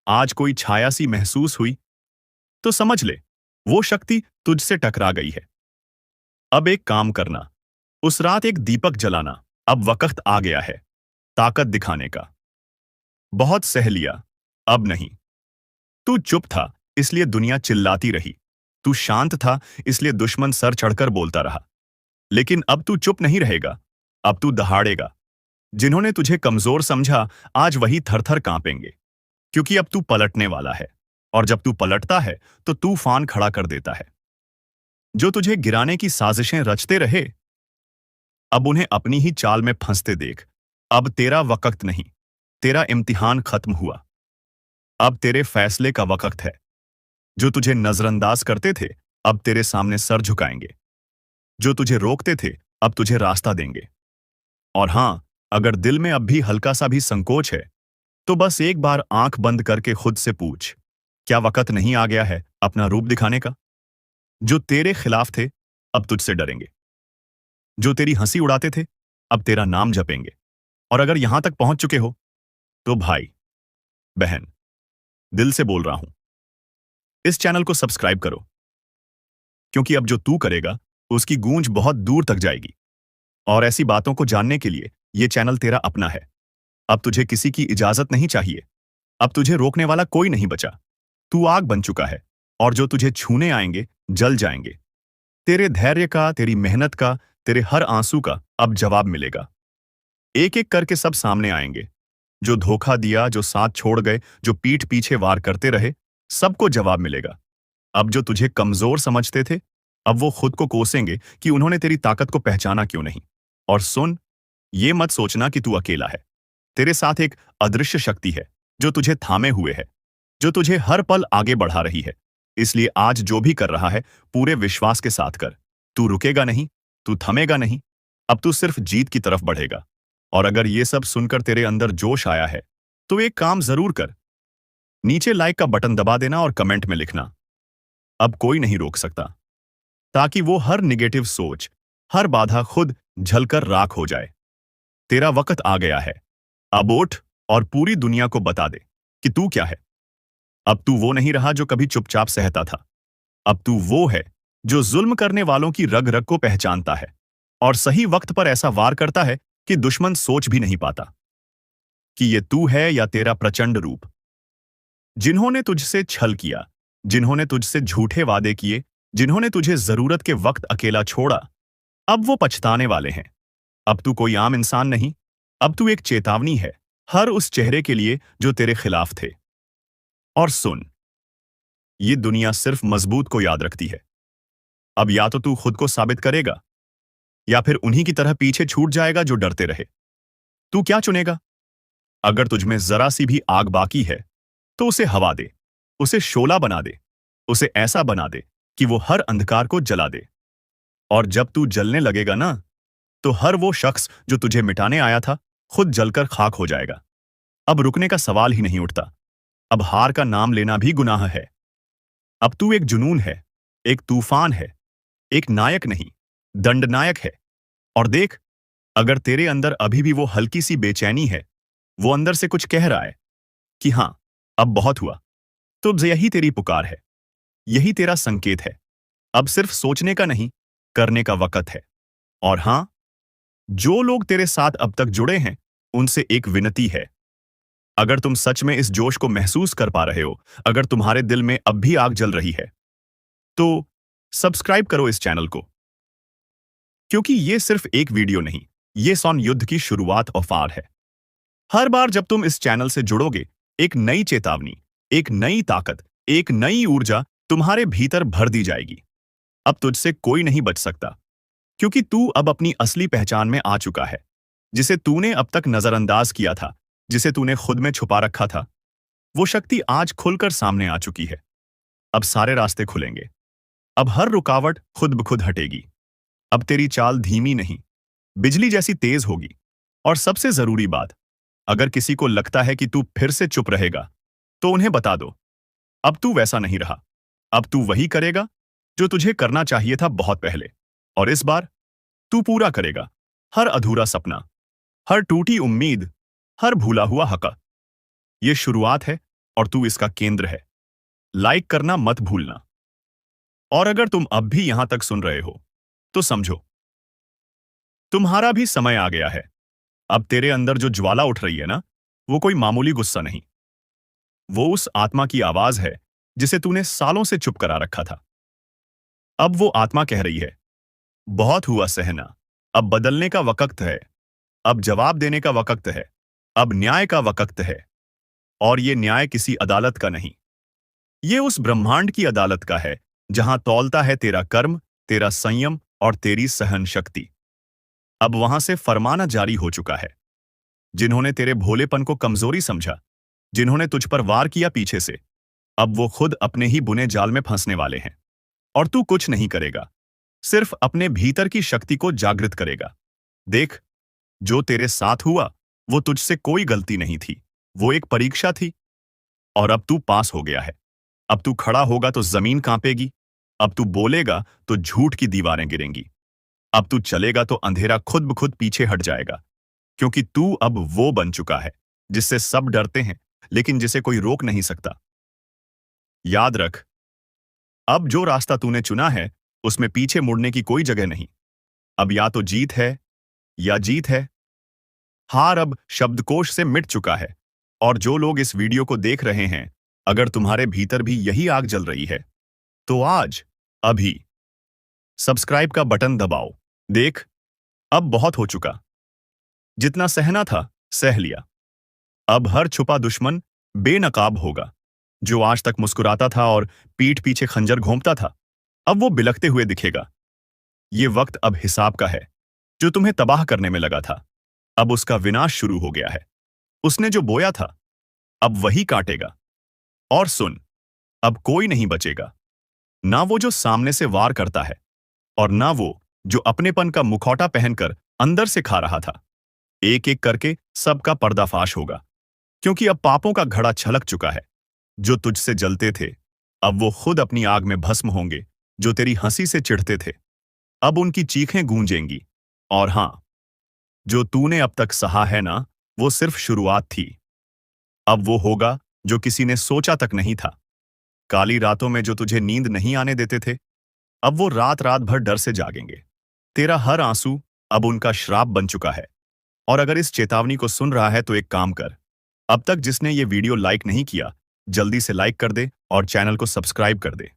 आज कोई छाया सी महसूस हुई, तो समझ ले वो शक्ति तुझसे टकरा गई है। अब एक काम करना, उस रात एक दीपक जलाना। अब वक्त आ गया है ताकत दिखाने का। बहुत सह लिया, अब नहीं। तू चुप था इसलिए दुनिया चिल्लाती रही। तू शांत था इसलिए दुश्मन सर चढ़कर बोलता रहा। लेकिन अब तू चुप नहीं रहेगा, अब तू दहाड़ेगा। जिन्होंने तुझे कमजोर समझा आज वही थर-थर कांपेंगे, क्योंकि अब तू पलटने वाला है। और जब तू पलटता है तो तूफान खड़ा कर देता है। जो तुझे गिराने की साजिशें रचते रहे, अब उन्हें अपनी ही चाल में फंसते देख। अब तेरा वक्त नहीं, तेरा इम्तिहान खत्म हुआ। अब तेरे फैसले का वक्त है। जो तुझे नजरअंदाज करते थे अब तेरे सामने सर झुकाएंगे। जो तुझे रोकते थे अब तुझे रास्ता देंगे। और हां, अगर दिल में अब भी हल्का सा भी संकोच है तो बस एक बार आंख बंद करके खुद से पूछ, क्या वक्त नहीं आ गया है अपना रूप दिखाने का? जो तेरे खिलाफ थे अब तुझसे डरेंगे। जो तेरी हंसी उड़ाते थे अब तेरा नाम जपेंगे। और अगर यहां तक पहुंच चुके हो तो भाई, बहन, दिल से बोल रहा हूं, इस चैनल को सब्सक्राइब करो, क्योंकि अब जो तू करेगा उसकी गूंज बहुत दूर तक जाएगी। और ऐसी बातों को जानने के लिए ये चैनल तेरा अपना है। अब तुझे किसी की इजाजत नहीं चाहिए। अब तुझे रोकने वाला कोई नहीं बचा। तू आग बन चुका है और जो तुझे छूने आएंगे जल जाएंगे। तेरे धैर्य का, तेरी मेहनत का, तेरे हर आंसू का अब जवाब मिलेगा। एक एक करके सब सामने आएंगे। जो धोखा दिया, जो साथ छोड़ गए, जो पीठ पीछे वार करते रहे, सबको जवाब मिलेगा। अब जो तुझे कमजोर समझते थे अब वो खुद को कोसेंगे कि उन्होंने तेरी ताकत को पहचाना क्यों नहीं। और सुन, ये मत सोचना कि तू अकेला है। तेरे साथ एक अदृश्य शक्ति है जो तुझे थामे हुए है, जो तुझे हर पल आगे बढ़ा रही है। इसलिए आज जो भी कर रहा है पूरे विश्वास के साथ कर। तू रुकेगा नहीं, तू थमेगा नहीं, अब तू सिर्फ जीत की तरफ बढ़ेगा। और अगर ये सब सुनकर तेरे अंदर जोश आया है तो एक काम जरूर कर, नीचे लाइक का बटन दबा देना और कमेंट में लिखना, अब कोई नहीं रोक सकता, ताकि वो हर निगेटिव सोच, हर बाधा खुद झलकर राख हो जाए। तेरा वक्त आ गया है। अब उठ और पूरी दुनिया को बता दे कि तू क्या है। अब तू वो नहीं रहा जो कभी चुपचाप सहता था। अब तू वो है जो जुल्म करने वालों की रग रग को पहचानता है और सही वक्त पर ऐसा वार करता है कि दुश्मन सोच भी नहीं पाता कि ये तू है या तेरा प्रचंड रूप। जिन्होंने तुझसे छल किया, जिन्होंने तुझसे झूठे वादे किए, जिन्होंने तुझे जरूरत के वक्त अकेला छोड़ा, अब वो पछताने वाले हैं। अब तू कोई आम इंसान नहीं, अब तू एक चेतावनी है हर उस चेहरे के लिए जो तेरे खिलाफ थे। और सुन, ये दुनिया सिर्फ मजबूत को याद रखती है। अब या तो तू खुद को साबित करेगा या फिर उन्हीं की तरह पीछे छूट जाएगा जो डरते रहे। तू क्या चुनेगा? अगर तुझमें जरा सी भी आग बाकी है तो उसे हवा दे, उसे शोला बना दे, उसे ऐसा बना दे कि वो हर अंधकार को जला दे। और जब तू जलने लगेगा ना, तो हर वो शख्स जो तुझे मिटाने आया था खुद जलकर खाक हो जाएगा। अब रुकने का सवाल ही नहीं उठता। अब हार का नाम लेना भी गुनाह है। अब तू एक जुनून है, एक तूफान है, एक नायक नहीं, दंडनायक है। और देख, अगर तेरे अंदर अभी भी वो हल्की सी बेचैनी है, वो अंदर से कुछ कह रहा है कि हां, अब बहुत हुआ, तो यही तेरी पुकार है, यही तेरा संकेत है। अब सिर्फ सोचने का नहीं, करने का वक्त है। और हां, जो लोग तेरे साथ अब तक जुड़े हैं उनसे एक विनती है। अगर तुम सच में इस जोश को महसूस कर पा रहे हो, अगर तुम्हारे दिल में अब भी आग जल रही है, तो सब्सक्राइब करो इस चैनल को, क्योंकि ये सिर्फ एक वीडियो नहीं, ये सौन युद्ध की शुरुआत और फार है। हर बार जब तुम इस चैनल से जुड़ोगे, एक नई चेतावनी, एक नई ताकत, एक नई ऊर्जा तुम्हारे भीतर भर दी जाएगी। अब तुझसे कोई नहीं बच सकता, क्योंकि तू अब अपनी असली पहचान में आ चुका है, जिसे तूने अब तक नजरअंदाज किया था, जिसे तूने खुद में छुपा रखा था। वो शक्ति आज खुलकर सामने आ चुकी है। अब सारे रास्ते खुलेंगे। अब हर रुकावट खुद ब खुद हटेगी। अब तेरी चाल धीमी नहीं, बिजली जैसी तेज होगी। और सबसे जरूरी बात, अगर किसी को लगता है कि तू फिर से चुप रहेगा, तो उन्हें बता दो, अब तू वैसा नहीं रहा। अब तू वही करेगा जो तुझे करना चाहिए था बहुत पहले। और इस बार तू पूरा करेगा हर अधूरा सपना, हर टूटी उम्मीद, हर भूला हुआ हक। ये शुरुआत है और तू इसका केंद्र है। लाइक करना मत भूलना। और अगर तुम अब भी यहां तक सुन रहे हो, तो समझो, तुम्हारा भी समय आ गया है। अब तेरे अंदर जो ज्वाला उठ रही है ना, वो कोई मामूली गुस्सा नहीं। वो उस आत्मा की आवाज है जिसे तूने सालों से चुप करा रखा था। अब वो आत्मा कह रही है, बहुत हुआ सहना, अब बदलने का वक्त है। अब जवाब देने का वक्त है। अब न्याय का वक्त है। और ये न्याय किसी अदालत का नहीं, ये उस ब्रह्मांड की अदालत का है, जहां तौलता है तेरा कर्म, तेरा संयम और तेरी सहन शक्ति। अब वहां से फरमाना जारी हो चुका है। जिन्होंने तेरे भोलेपन को कमजोरी समझा, जिन्होंने तुझ पर वार किया पीछे से, अब वो खुद अपने ही बुने जाल में फंसने वाले हैं। और तू कुछ नहीं करेगा, सिर्फ अपने भीतर की शक्ति को जागृत करेगा। देख, जो तेरे साथ हुआ वो तुझसे कोई गलती नहीं थी, वो एक परीक्षा थी। और अब तू पास हो गया है। अब तू खड़ा होगा तो जमीन कांपेगी। अब तू बोलेगा तो झूठ की दीवारें गिरेंगी। अब तू चलेगा तो अंधेरा खुद ब खुद पीछे हट जाएगा, क्योंकि तू अब वो बन चुका है जिससे सब डरते हैं, लेकिन जिसे कोई रोक नहीं सकता। याद रख, अब जो रास्ता तूने चुना है, उसमें पीछे मुड़ने की कोई जगह नहीं। अब या तो जीत है या जीत है। हार अब शब्दकोश से मिट चुका है। और जो लोग इस वीडियो को देख रहे हैं, अगर तुम्हारे भीतर भी यही आग जल रही है, तो आज, अभी सब्सक्राइब का बटन दबाओ। देख, अब बहुत हो चुका। जितना सहना था, सह लिया। अब हर छुपा दुश्मन बेनकाब होगा। जो आज तक मुस्कुराता था और पीठ पीछे खंजर घोंपता था, अब वो बिलखते हुए दिखेगा। ये वक्त अब हिसाब का है। जो तुम्हें तबाह करने में लगा था, अब उसका विनाश शुरू हो गया है। उसने जो बोया था, अब वही काटेगा। और सुन, अब कोई नहीं बचेगा। ना वो जो सामने से वार करता है, और ना वो जो अपनेपन का मुखौटा पहनकर अंदर से खा रहा था। एक एक करके सबका पर्दाफाश होगा, क्योंकि अब पापों का घड़ा छलक चुका है। जो तुझसे जलते थे, अब वो खुद अपनी आग में भस्म होंगे। जो तेरी हंसी से चिढ़ते थे, अब उनकी चीखें गूंजेंगी। और हां, जो तूने अब तक सहा है ना, वो सिर्फ शुरुआत थी। अब वो होगा जो किसी ने सोचा तक नहीं था। काली रातों में जो तुझे नींद नहीं आने देते थे, अब वो रात रात भर डर से जागेंगे। तेरा हर आंसू अब उनका श्राप बन चुका है। और अगर इस चेतावनी को सुन रहा है, तो एक काम कर, अब तक जिसने ये वीडियो लाइक नहीं किया, जल्दी से लाइक कर दे और चैनल को सब्सक्राइब कर दे,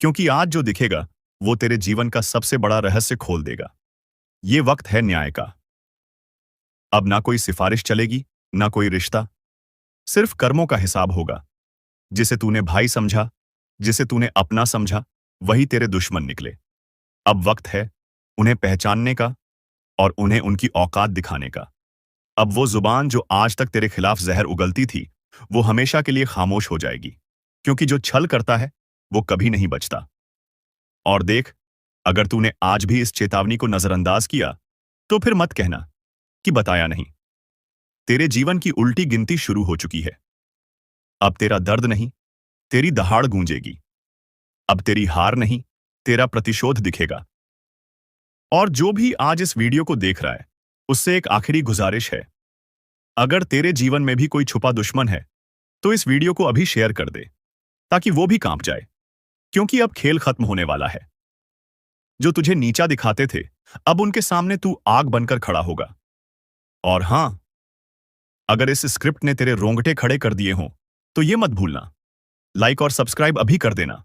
क्योंकि आज जो दिखेगा वो तेरे जीवन का सबसे बड़ा रहस्य खोल देगा। ये वक्त है न्याय का। अब ना कोई सिफारिश चलेगी, ना कोई रिश्ता, सिर्फ कर्मों का हिसाब होगा। जिसे तूने भाई समझा, जिसे तूने अपना समझा, वही तेरे दुश्मन निकले। अब वक्त है उन्हें पहचानने का और उन्हें उनकी औकात दिखाने का। अब वो जुबान जो आज तक तेरे खिलाफ जहर उगलती थी, वो हमेशा के लिए खामोश हो जाएगी, क्योंकि जो छल करता है वो कभी नहीं बचता। और देख, अगर तूने आज भी इस चेतावनी को नजरअंदाज किया, तो फिर मत कहना कि बताया नहीं। तेरे जीवन की उल्टी गिनती शुरू हो चुकी है। अब तेरा दर्द नहीं, तेरी दहाड़ गूंजेगी। अब तेरी हार नहीं, तेरा प्रतिशोध दिखेगा। और जो भी आज इस वीडियो को देख रहा है, उससे एक आखिरी गुजारिश है। अगर तेरे जीवन में भी कोई छुपा दुश्मन है, तो इस वीडियो को अभी शेयर कर दे, ताकि वो भी कांप जाए, क्योंकि अब खेल खत्म होने वाला है। जो तुझे नीचा दिखाते थे, अब उनके सामने तू आग बनकर खड़ा होगा। और हां, अगर इस स्क्रिप्ट ने तेरे रोंगटे खड़े कर दिए हों, तो ये मत भूलना, लाइक और सब्सक्राइब अभी कर देना,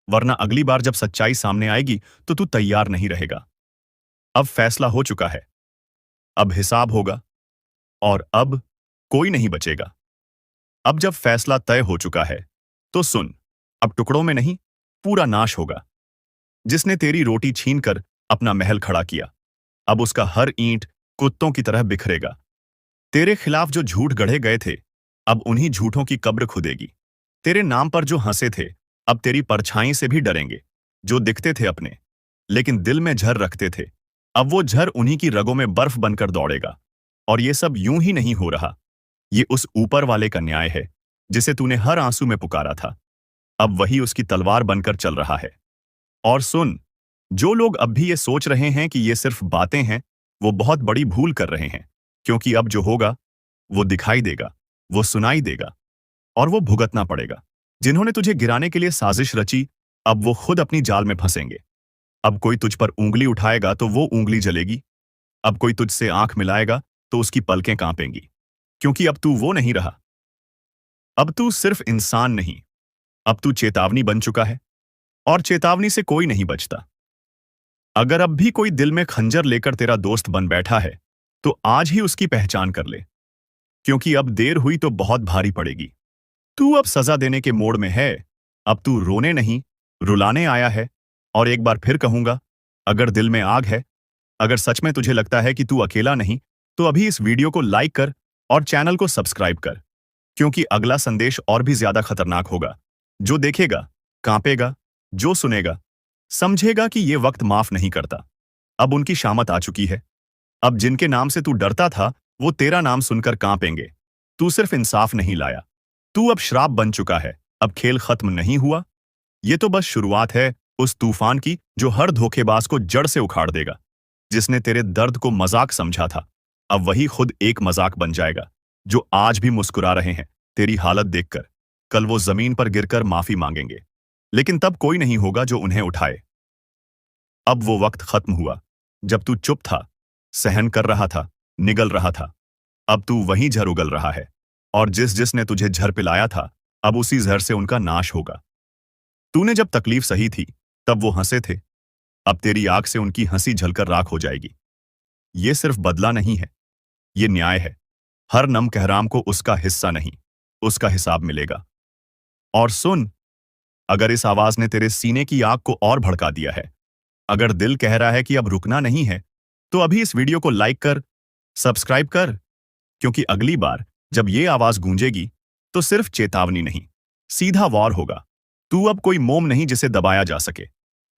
वरना अगली बार जब सच्चाई सामने आएगी तो तू तैयार नहीं रहेगा। अब फैसला हो चुका है, अब हिसाब होगा, और अब कोई नहीं बचेगा। अब जब फैसला तय हो चुका है तो सुन, अब टुकड़ों में नहीं, पूरा नाश होगा। जिसने तेरी रोटी छीनकर अपना महल खड़ा किया, अब उसका हर ईंट कुत्तों की तरह बिखरेगा। तेरे खिलाफ जो झूठ गढ़े गए थे, अब उन्हीं झूठों की कब्र खुदेगी। तेरे नाम पर जो हंसे थे, अब तेरी परछाई से भी डरेंगे। जो दिखते थे अपने, लेकिन दिल में झर रखते थे, अब वो झर उन्हीं की रगों में बर्फ बनकर दौड़ेगा। और ये सब यूं ही नहीं हो रहा, ये उस ऊपर वाले का न्याय है, जिसे तूने हर आंसू में पुकारा था। अब वही उसकी तलवार बनकर चल रहा है। और सुन, जो लोग अब भी ये सोच रहे हैं कि ये सिर्फ बातें हैं, वो बहुत बड़ी भूल कर रहे हैं। क्योंकि अब जो होगा वो दिखाई देगा, वो सुनाई देगा, और वो भुगतना पड़ेगा। जिन्होंने तुझे गिराने के लिए साजिश रची, अब वो खुद अपनी जाल में फंसेंगे। अब कोई तुझ पर उंगली उठाएगा तो वो उंगली जलेगी। अब कोई तुझसे आंख मिलाएगा तो उसकी पलकें कांपेंगी। क्योंकि अब तू वो नहीं रहा। अब तू सिर्फ इंसान नहीं, अब तू चेतावनी बन चुका है, और चेतावनी से कोई नहीं बचता। अगर अब भी कोई दिल में खंजर लेकर तेरा दोस्त बन बैठा है, तो आज ही उसकी पहचान कर ले। क्योंकि अब देर हुई तो बहुत भारी पड़ेगी। तू अब सजा देने के मोड़ में है, अब तू रोने नहीं, रुलाने आया है। और एक बार फिर कहूंगा, अगर दिल में आग है, अगर सच में तुझे लगता है कि तू अकेला नहीं, तो अभी इस वीडियो को लाइक कर और चैनल को सब्सक्राइब कर। क्योंकि अगला संदेश और भी ज्यादा खतरनाक होगा। जो देखेगा कांपेगा, जो सुनेगा समझेगा कि ये वक्त माफ नहीं करता। अब उनकी शामत आ चुकी है। अब जिनके नाम से तू डरता था, वो तेरा नाम सुनकर कांपेंगे। तू सिर्फ इंसाफ नहीं लाया, तू अब श्राप बन चुका है। अब खेल खत्म नहीं हुआ, ये तो बस शुरुआत है उस तूफान की जो हर धोखेबाज को जड़ से उखाड़ देगा। जिसने तेरे दर्द को मजाक समझा था, अब वही खुद एक मजाक बन जाएगा। जो आज भी मुस्कुरा रहे हैं तेरी हालत देखकर, कल वो जमीन पर गिरकर माफी मांगेंगे। लेकिन तब कोई नहीं होगा जो उन्हें उठाए। अब वो वक्त खत्म हुआ जब तू चुप था, सहन कर रहा था, निगल रहा था। अब तू वहीं झर उगल रहा है, और जिसने तुझे झर पिलाया था, अब उसी जहर से उनका नाश होगा। तूने जब तकलीफ सही थी, तब वो हंसे थे। अब तेरी आंख से उनकी हंसी झलकर राख हो जाएगी। ये सिर्फ बदला नहीं है, ये न्याय है। हर नम कहराम को उसका हिस्सा नहीं, उसका हिसाब मिलेगा। और सुन, अगर इस आवाज ने तेरे सीने की आग को और भड़का दिया है, अगर दिल कह रहा है कि अब रुकना नहीं है, तो अभी इस वीडियो को लाइक कर, सब्सक्राइब कर। क्योंकि अगली बार जब ये आवाज गूंजेगी, तो सिर्फ चेतावनी नहीं, सीधा वार होगा। तू अब कोई मोम नहीं जिसे दबाया जा सके,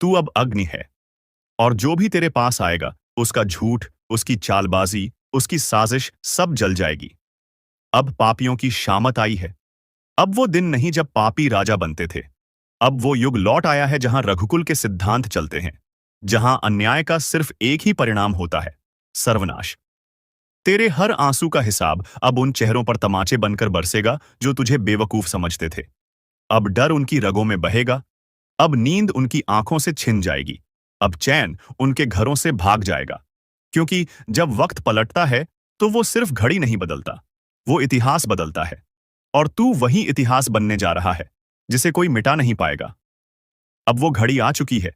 तू अब अग्नि है। और जो भी तेरे पास आएगा, उसका झूठ, उसकी चालबाजी, उसकी साजिश सब जल जाएगी। अब पापियों की शामत आई है। अब वो दिन नहीं जब पापी राजा बनते थे। अब वो युग लौट आया है जहां रघुकुल के सिद्धांत चलते हैं, जहां अन्याय का सिर्फ एक ही परिणाम होता है, सर्वनाश। तेरे हर आंसू का हिसाब अब उन चेहरों पर तमाचे बनकर बरसेगा जो तुझे बेवकूफ समझते थे। अब डर उनकी रगों में बहेगा, अब नींद उनकी आंखों से छिन जाएगी, अब चैन उनके घरों से भाग जाएगा। क्योंकि जब वक्त पलटता है, तो वो सिर्फ घड़ी नहीं बदलता, वो इतिहास बदलता है। और तू वही इतिहास बनने जा रहा है जिसे कोई मिटा नहीं पाएगा। अब वो घड़ी आ चुकी है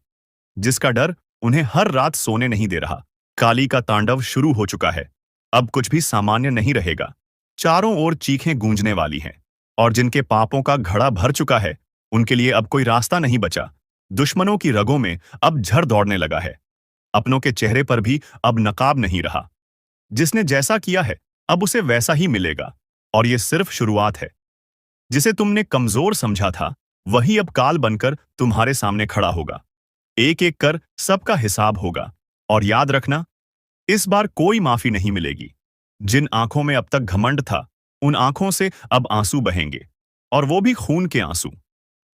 जिसका डर उन्हें हर रात सोने नहीं दे रहा। काली का तांडव शुरू हो चुका है। अब कुछ भी सामान्य नहीं रहेगा। चारों ओर चीखें गूंजने वाली हैं, और जिनके पापों का घड़ा भर चुका है, उनके लिए अब कोई रास्ता नहीं बचा। दुश्मनों की रगों में अब झर दौड़ने लगा है। अपनों के चेहरे पर भी अब नकाब नहीं रहा। जिसने जैसा किया है, अब उसे वैसा ही मिलेगा। और ये सिर्फ शुरुआत है। जिसे तुमने कमजोर समझा था, वही अब काल बनकर तुम्हारे सामने खड़ा होगा। एक एक कर सबका हिसाब होगा। और याद रखना, इस बार कोई माफी नहीं मिलेगी। जिन आंखों में अब तक घमंड था, उन आंखों से अब आंसू बहेंगे, और वो भी खून के आंसू।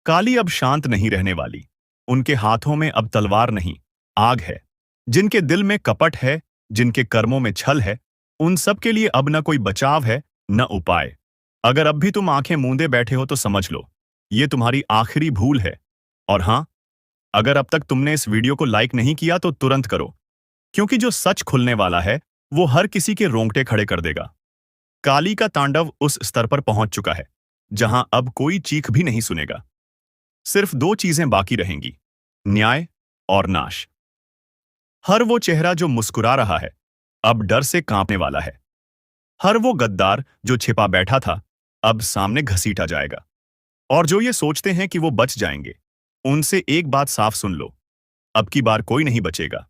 काली अब शांत नहीं रहने वाली। उनके हाथों में अब तलवार नहीं, आग है। जिनके दिल में कपट है, जिनके कर्मों में छल है, उन सब के लिए अब न कोई बचाव है, न उपाय। अगर अब भी तुम आंखें मूंदे बैठे हो तो समझ लो, ये तुम्हारी आखिरी भूल है। और हां, अगर अब तक तुमने इस वीडियो को लाइक नहीं किया तो तुरंत करो। क्योंकि जो सच खुलने वाला है, वो हर किसी के रोंगटे खड़े कर देगा। काली का तांडव उस स्तर पर पहुंच चुका है जहां अब कोई चीख भी नहीं सुनेगा। सिर्फ दो चीजें बाकी रहेंगी, न्याय और नाश। हर वो चेहरा जो मुस्कुरा रहा है अब डर से कांपने वाला है। हर वो गद्दार जो छिपा बैठा था अब सामने घसीटा जाएगा। और जो ये सोचते हैं कि वो बच जाएंगे, उनसे एक बात साफ सुन लो, अब की बार कोई नहीं बचेगा।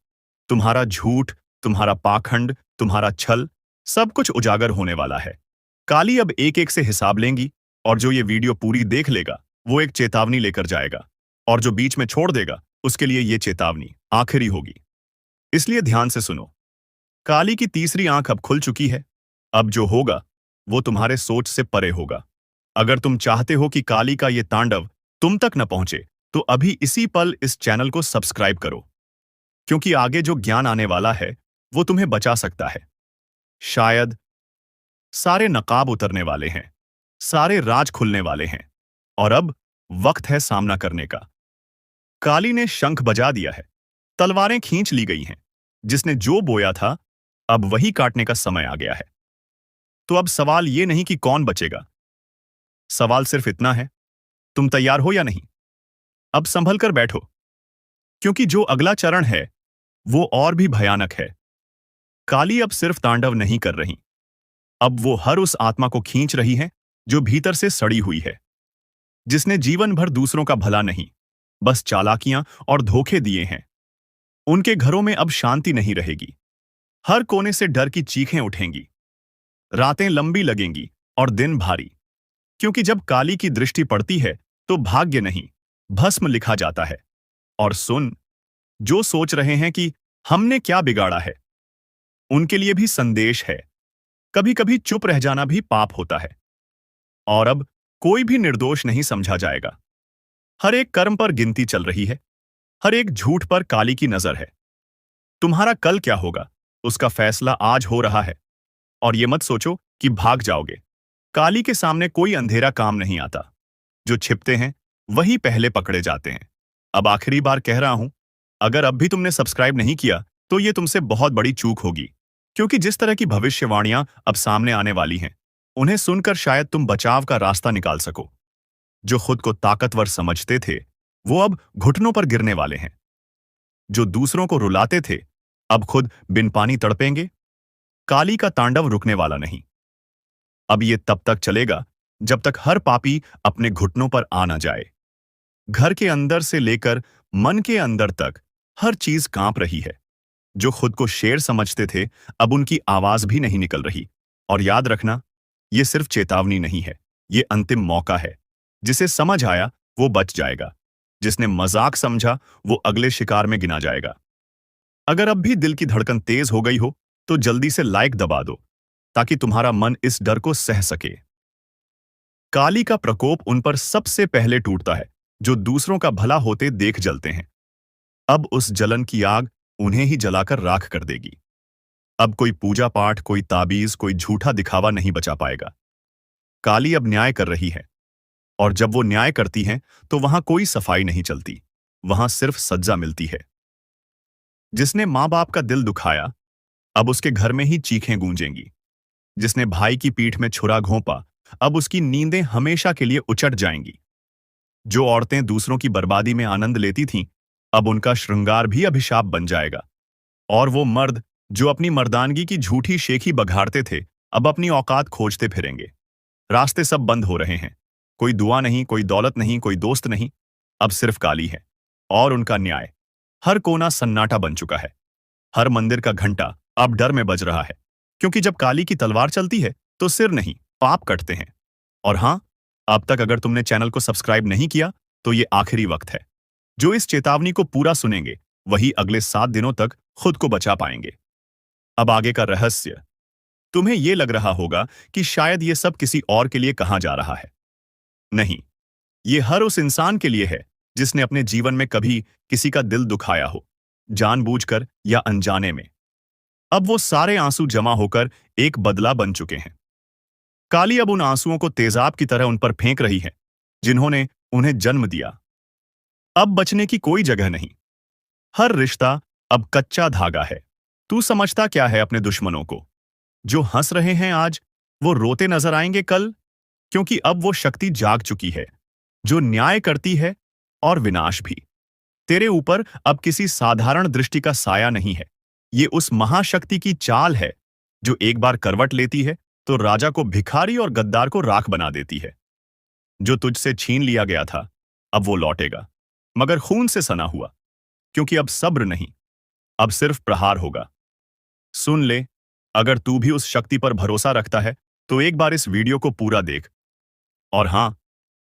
तुम्हारा झूठ, तुम्हारा पाखंड, तुम्हारा छल, सब कुछ उजागर होने वाला है। काली अब एक एक से हिसाब लेंगी, और जो ये वीडियो पूरी देख लेगा वो एक चेतावनी लेकर जाएगा, और जो बीच में छोड़ देगा उसके लिए ये चेतावनी आखिरी होगी। इसलिए ध्यान से सुनो। काली की तीसरी आंख अब खुल चुकी है। अब जो होगा वो तुम्हारे सोच से परे होगा। अगर तुम चाहते हो कि काली का ये तांडव तुम तक न पहुंचे, तो अभी इसी पल इस चैनल को सब्सक्राइब करो, क्योंकि आगे जो ज्ञान आने वाला है वो तुम्हें बचा सकता है। शायद सारे नकाब उतरने वाले हैं, सारे राज खुलने वाले हैं, और अब वक्त है सामना करने का। काली ने शंख बजा दिया है, तलवारें खींच ली गई हैं। जिसने जो बोया था अब वही काटने का समय आ गया है। तो अब सवाल ये नहीं कि कौन बचेगा, सवाल सिर्फ इतना है, तुम तैयार हो या नहीं? अब संभल कर बैठो, क्योंकि जो अगला चरण है वो और भी भयानक है। काली अब सिर्फ तांडव नहीं कर रही, अब वो हर उस आत्मा को खींच रही है जो भीतर से सड़ी हुई है, जिसने जीवन भर दूसरों का भला नहीं, बस चालाकियां और धोखे दिए हैं। उनके घरों में अब शांति नहीं रहेगी। हर कोने से डर की चीखें उठेंगी। रातें लंबी लगेंगी और दिन भारी, क्योंकि जब काली की दृष्टि पड़ती है तो भाग्य नहीं, भस्म लिखा जाता है। और सुन, जो सोच रहे हैं कि हमने क्या बिगाड़ा है, उनके लिए भी संदेश है। कभी कभी चुप रह जाना भी पाप होता है, और अब कोई भी निर्दोष नहीं समझा जाएगा। हर एक कर्म पर गिनती चल रही है, हर एक झूठ पर काली की नजर है। तुम्हारा कल क्या होगा उसका फैसला आज हो रहा है, और ये मत सोचो कि भाग जाओगे। काली के सामने कोई अंधेरा काम नहीं आता। जो छिपते हैं वही पहले पकड़े जाते हैं। अब आखिरी बार कह रहा हूं, अगर अब भी तुमने सब्सक्राइब नहीं किया तो ये तुमसे बहुत बड़ी चूक होगी, क्योंकि जिस तरह की भविष्यवाणियां अब सामने आने वाली हैं, उन्हें सुनकर शायद तुम बचाव का रास्ता निकाल सको। जो खुद को ताकतवर समझते थे वो अब घुटनों पर गिरने वाले हैं। जो दूसरों को रुलाते थे अब खुद बिन पानी तड़पेंगे। काली का तांडव रुकने वाला नहीं। अब ये तब तक चलेगा जब तक हर पापी अपने घुटनों पर आ ना जाए। घर के अंदर से लेकर मन के अंदर तक हर चीज कांप रही है। जो खुद को शेर समझते थे अब उनकी आवाज भी नहीं निकल रही। और याद रखना, ये सिर्फ चेतावनी नहीं है, ये अंतिम मौका है। जिसे समझ आया वो बच जाएगा, जिसने मजाक समझा वो अगले शिकार में गिना जाएगा। अगर अब भी दिल की धड़कन तेज हो गई हो तो जल्दी से लाइक दबा दो, ताकि तुम्हारा मन इस डर को सह सके। काली का प्रकोप उन पर सबसे पहले टूटता है जो दूसरों का भला होते देख जलते हैं। अब उस जलन की आग उन्हें ही जलाकर राख कर देगी। अब कोई पूजा पाठ, कोई ताबीज, कोई झूठा दिखावा नहीं बचा पाएगा। काली अब न्याय कर रही है, और जब वो न्याय करती हैं तो वहां कोई सफाई नहीं चलती, वहां सिर्फ सज्जा मिलती है। जिसने मां बाप का दिल दुखाया अब उसके घर में ही चीखें गूंजेंगी। जिसने भाई की पीठ में छुरा घोंपा अब उसकी नींदें हमेशा के लिए उचट जाएंगी। जो औरतें दूसरों की बर्बादी में आनंद लेती थीं अब उनका श्रृंगार भी अभिशाप बन जाएगा। और वो मर्द जो अपनी मर्दानगी की झूठी शेखी बघाड़ते थे अब अपनी औकात खोजते फिरेंगे। रास्ते सब बंद हो रहे हैं। कोई दुआ नहीं, कोई दौलत नहीं, कोई दोस्त नहीं, अब सिर्फ काली है और उनका न्याय। हर कोना सन्नाटा बन चुका है। हर मंदिर का घंटा अब डर में बज रहा है, क्योंकि जब काली की तलवार चलती है तो सिर नहीं, पाप कटते हैं। और हां, अब तक अगर तुमने चैनल को सब्सक्राइब नहीं किया तो ये आखिरी वक्त है। जो इस चेतावनी को पूरा सुनेंगे वही अगले 7 दिनों तक खुद को बचा पाएंगे। अब आगे का रहस्य। तुम्हें यह लग रहा होगा कि शायद ये सब किसी और के लिए कहा जा रहा है। नहीं, ये हर उस इंसान के लिए है जिसने अपने जीवन में कभी किसी का दिल दुखाया हो, जानबूझकर या अनजाने में। अब वो सारे आंसू जमा होकर एक बदला बन चुके हैं। काली अब उन आंसुओं को तेजाब की तरह उन पर फेंक रही है जिन्होंने उन्हें जन्म दिया। अब बचने की कोई जगह नहीं। हर रिश्ता अब कच्चा धागा है। तू समझता क्या है अपने दुश्मनों को? जो हंस रहे हैं आज वो रोते नजर आएंगे कल, क्योंकि अब वो शक्ति जाग चुकी है। जो न्याय करती है और विनाश भी। तेरे ऊपर अब किसी साधारण दृष्टि का साया नहीं है। ये उस महाशक्ति की चाल है जो एक बार करवट लेती है तो राजा को भिखारी और गद्दार को राख बना देती है। जो तुझसे छीन लिया गया था अब वो लौटेगा, मगर खून से सना हुआ, क्योंकि अब सब्र नहीं, अब सिर्फ प्रहार होगा। सुन ले, अगर तू भी उस शक्ति पर भरोसा रखता है तो एक बार इस वीडियो को पूरा देख। और हां,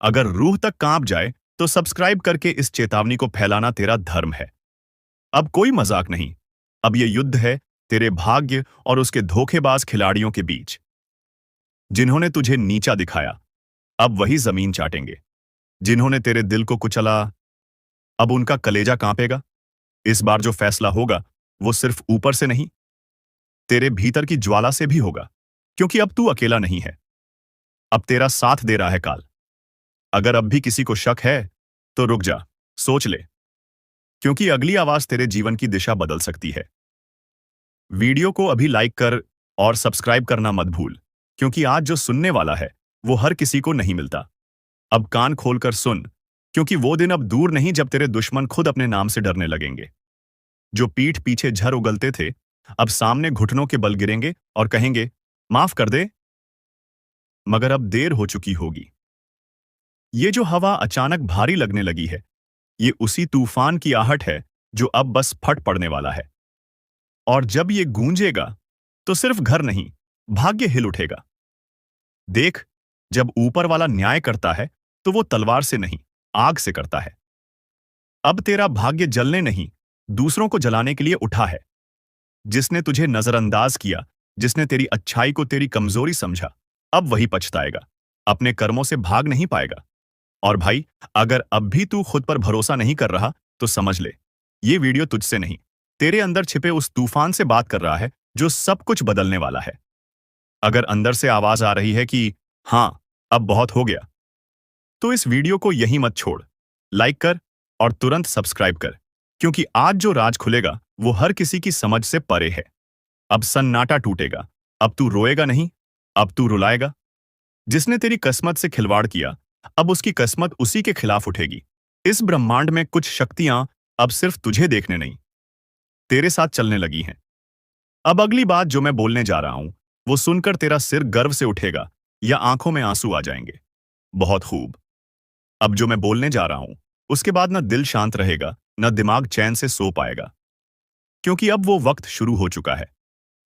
अगर रूह तक कांप जाए तो सब्सक्राइब करके इस चेतावनी को फैलाना तेरा धर्म है। अब कोई मजाक नहीं, अब ये युद्ध है तेरे भाग्य और उसके धोखेबाज खिलाड़ियों के बीच। जिन्होंने तुझे नीचा दिखाया अब वही जमीन चाटेंगे। जिन्होंने तेरे दिल को कुचला अब उनका कलेजा कांपेगा। इस बार जो फैसला होगा वो सिर्फ ऊपर से नहीं, तेरे भीतर की ज्वाला से भी होगा, क्योंकि अब तू अकेला नहीं है। अब तेरा साथ दे रहा है काल। अगर अब भी किसी को शक है तो रुक जा, सोच ले, क्योंकि अगली आवाज तेरे जीवन की दिशा बदल सकती है। वीडियो को अभी लाइक कर और सब्सक्राइब करना मत भूल, क्योंकि आज जो सुनने वाला है वो हर किसी को नहीं मिलता। अब कान खोलकर सुन, क्योंकि वो दिन अब दूर नहीं जब तेरे दुश्मन खुद अपने नाम से डरने लगेंगे। जो पीठ पीछे झर उगलते थे अब सामने घुटनों के बल गिरेंगे और कहेंगे, माफ कर दे, मगर अब देर हो चुकी होगी। ये जो हवा अचानक भारी लगने लगी है, ये उसी तूफान की आहट है जो अब बस फट पड़ने वाला है। और जब ये गूंजेगा तो सिर्फ घर नहीं, भाग्य हिल उठेगा। देख, जब ऊपर वाला न्याय करता है तो वो तलवार से नहीं, आग से करता है। अब तेरा भाग्य जलने नहीं, दूसरों को जलाने के लिए उठा है। जिसने तुझे नजरअंदाज किया, जिसने तेरी अच्छाई को तेरी कमजोरी समझा, अब वही पछताएगा, अपने कर्मों से भाग नहीं पाएगा। और भाई, अगर अब भी तू खुद पर भरोसा नहीं कर रहा तो समझ ले, ये वीडियो तुझसे नहीं, तेरे अंदर छिपे उस तूफान से बात कर रहा है जो सब कुछ बदलने वाला है। अगर अंदर से आवाज आ रही है कि हां, अब बहुत हो गया, तो इस वीडियो को यहीं मत छोड़, लाइक कर और तुरंत सब्सक्राइब कर, क्योंकि आज जो राज खुलेगा वो हर किसी की समझ से परे है। अब सन्नाटा टूटेगा, अब तू रोएगा नहीं, अब तू रुलाएगा। जिसने तेरी किस्मत से खिलवाड़ किया अब उसकी किस्मत उसी के खिलाफ उठेगी। इस ब्रह्मांड में कुछ शक्तियां अब सिर्फ तुझे देखने नहीं, तेरे साथ चलने लगी हैं। अब अगली बात जो मैं बोलने जा रहा हूं वो सुनकर तेरा सिर गर्व से उठेगा या आंखों में आंसू आ जाएंगे। बहुत खूब। अब जो मैं बोलने जा रहा हूं उसके बाद न दिल शांत रहेगा, न दिमाग चैन से सो पाएगा, क्योंकि अब वो वक्त शुरू हो चुका है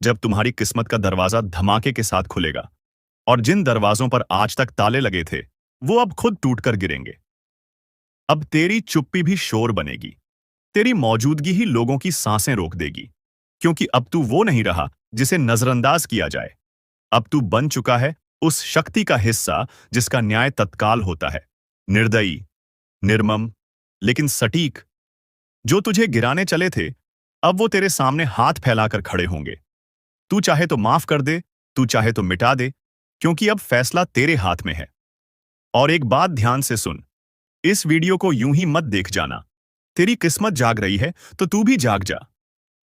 जब तुम्हारी किस्मत का दरवाजा धमाके के साथ खुलेगा। और जिन दरवाजों पर आज तक ताले लगे थे वो अब खुद टूटकर गिरेंगे। अब तेरी चुप्पी भी शोर बनेगी, तेरी मौजूदगी ही लोगों की सांसें रोक देगी, क्योंकि अब तू वो नहीं रहा जिसे नजरअंदाज किया जाए। अब तू बन चुका है उस शक्ति का हिस्सा जिसका न्याय तत्काल होता है, निर्दयी, निर्मम, लेकिन सटीक। जो तुझे गिराने चले थे अब वो तेरे सामने हाथ फैलाकर खड़े होंगे। तू चाहे तो माफ कर दे, तू चाहे तो मिटा दे, क्योंकि अब फैसला तेरे हाथ में है। और एक बात ध्यान से सुन, इस वीडियो को यूं ही मत देख जाना। तेरी किस्मत जाग रही है तो तू भी जाग जा।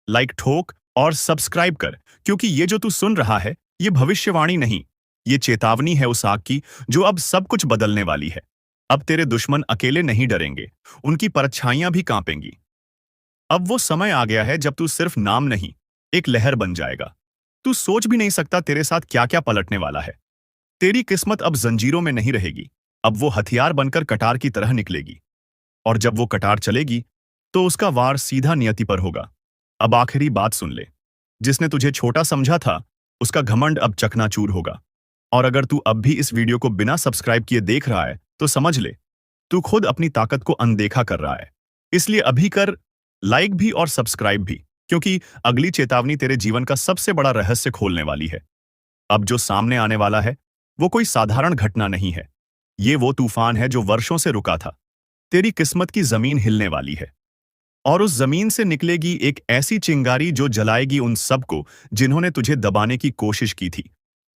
लाइक ठोक और सब्सक्राइब कर, क्योंकि ये जो तू सुन रहा है ये भविष्यवाणी नहीं, ये चेतावनी है उस आग की जो अब सब कुछ बदलने वाली है। अब तेरे दुश्मन अकेले नहीं डरेंगे, उनकी परछाइयां भी कांपेंगी। अब वो समय आ गया है जब तू सिर्फ नाम नहीं, एक लहर बन जाएगा। तू सोच भी नहीं सकता तेरे साथ क्या क्या पलटने वाला है। तेरी किस्मत अब जंजीरों में नहीं रहेगी, अब वो हथियार बनकर कटार की तरह निकलेगी। और जब वो कटार चलेगी तो उसका वार सीधा नियति पर होगा। अब आखिरी बात सुन ले, जिसने तुझे छोटा समझा था उसका घमंड अब चकनाचूर होगा। और अगर तू अब भी इस वीडियो को बिना सब्सक्राइब किए देख रहा है तो समझ ले, तू खुद अपनी ताकत को अनदेखा कर रहा है। इसलिए अभी कर लाइक भी और सब्सक्राइब भी, क्योंकि अगली चेतावनी तेरे जीवन का सबसे बड़ा रहस्य खोलने वाली है। अब जो सामने आने वाला है वो कोई साधारण घटना नहीं है, ये वो तूफान है जो वर्षों से रुका था। तेरी किस्मत की जमीन हिलने वाली है, और उस जमीन से निकलेगी एक ऐसी चिंगारी जो जलाएगी उन सबको जिन्होंने तुझे दबाने की कोशिश की थी,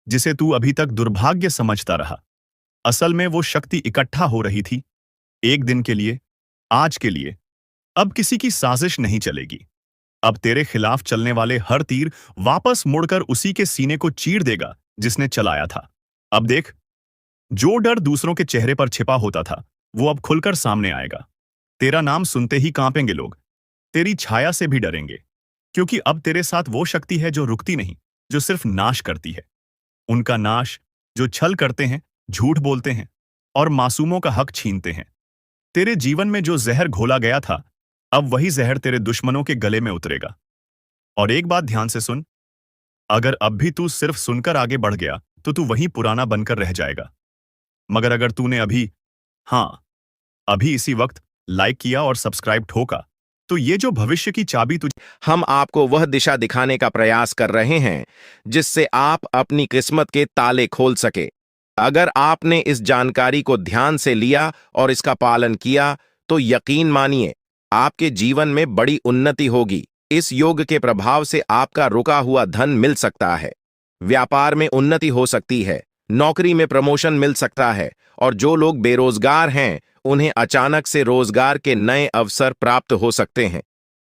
जिसे तू अभी तक दुर्भाग्य समझता रहा। असल में वो शक्ति इकट्ठा हो रही थी, एक दिन के लिए, आज के लिए। अब किसी की साजिश नहीं चलेगी। अब तेरे खिलाफ चलने वाले हर तीर वापस मुड़कर उसी के सीने को चीर देगा जिसने चलाया था। अब देख, जो डर दूसरों के चेहरे पर छिपा होता था वो अब खुलकर सामने आएगा। तेरा नाम सुनते ही कांपेंगे लोग, तेरी छाया से भी डरेंगे, क्योंकि अब तेरे साथ वो शक्ति है जो रुकती नहीं, जो सिर्फ नाश करती है। उनका नाश, जो छल करते हैं, झूठ बोलते हैं और मासूमों का हक छीनते हैं। तेरे जीवन में जो जहर घोला गया था, अब वही जहर तेरे दुश्मनों के गले में उतरेगा। और एक बात ध्यान से सुन, अगर अब भी तू सिर्फ सुनकर आगे बढ़ गया तो तू वहीं पुराना बनकर रह जाएगा। मगर अगर तूने अभी इसी वक्त लाइक किया और सब्सक्राइब ठोका, तो ये जो भविष्य की चाबी तुझे हम आपको वह दिशा दिखाने का प्रयास कर रहे हैं जिससे आप अपनी किस्मत के ताले खोल सके। अगर आपने इस जानकारी को ध्यान से लिया और इसका पालन किया तो यकीन मानिए आपके जीवन में बड़ी उन्नति होगी। इस योग के प्रभाव से आपका रुका हुआ धन मिल सकता है, व्यापार में उन्नति हो सकती है, नौकरी में प्रमोशन मिल सकता है और जो लोग बेरोजगार हैं उन्हें अचानक से रोजगार के नए अवसर प्राप्त हो सकते हैं।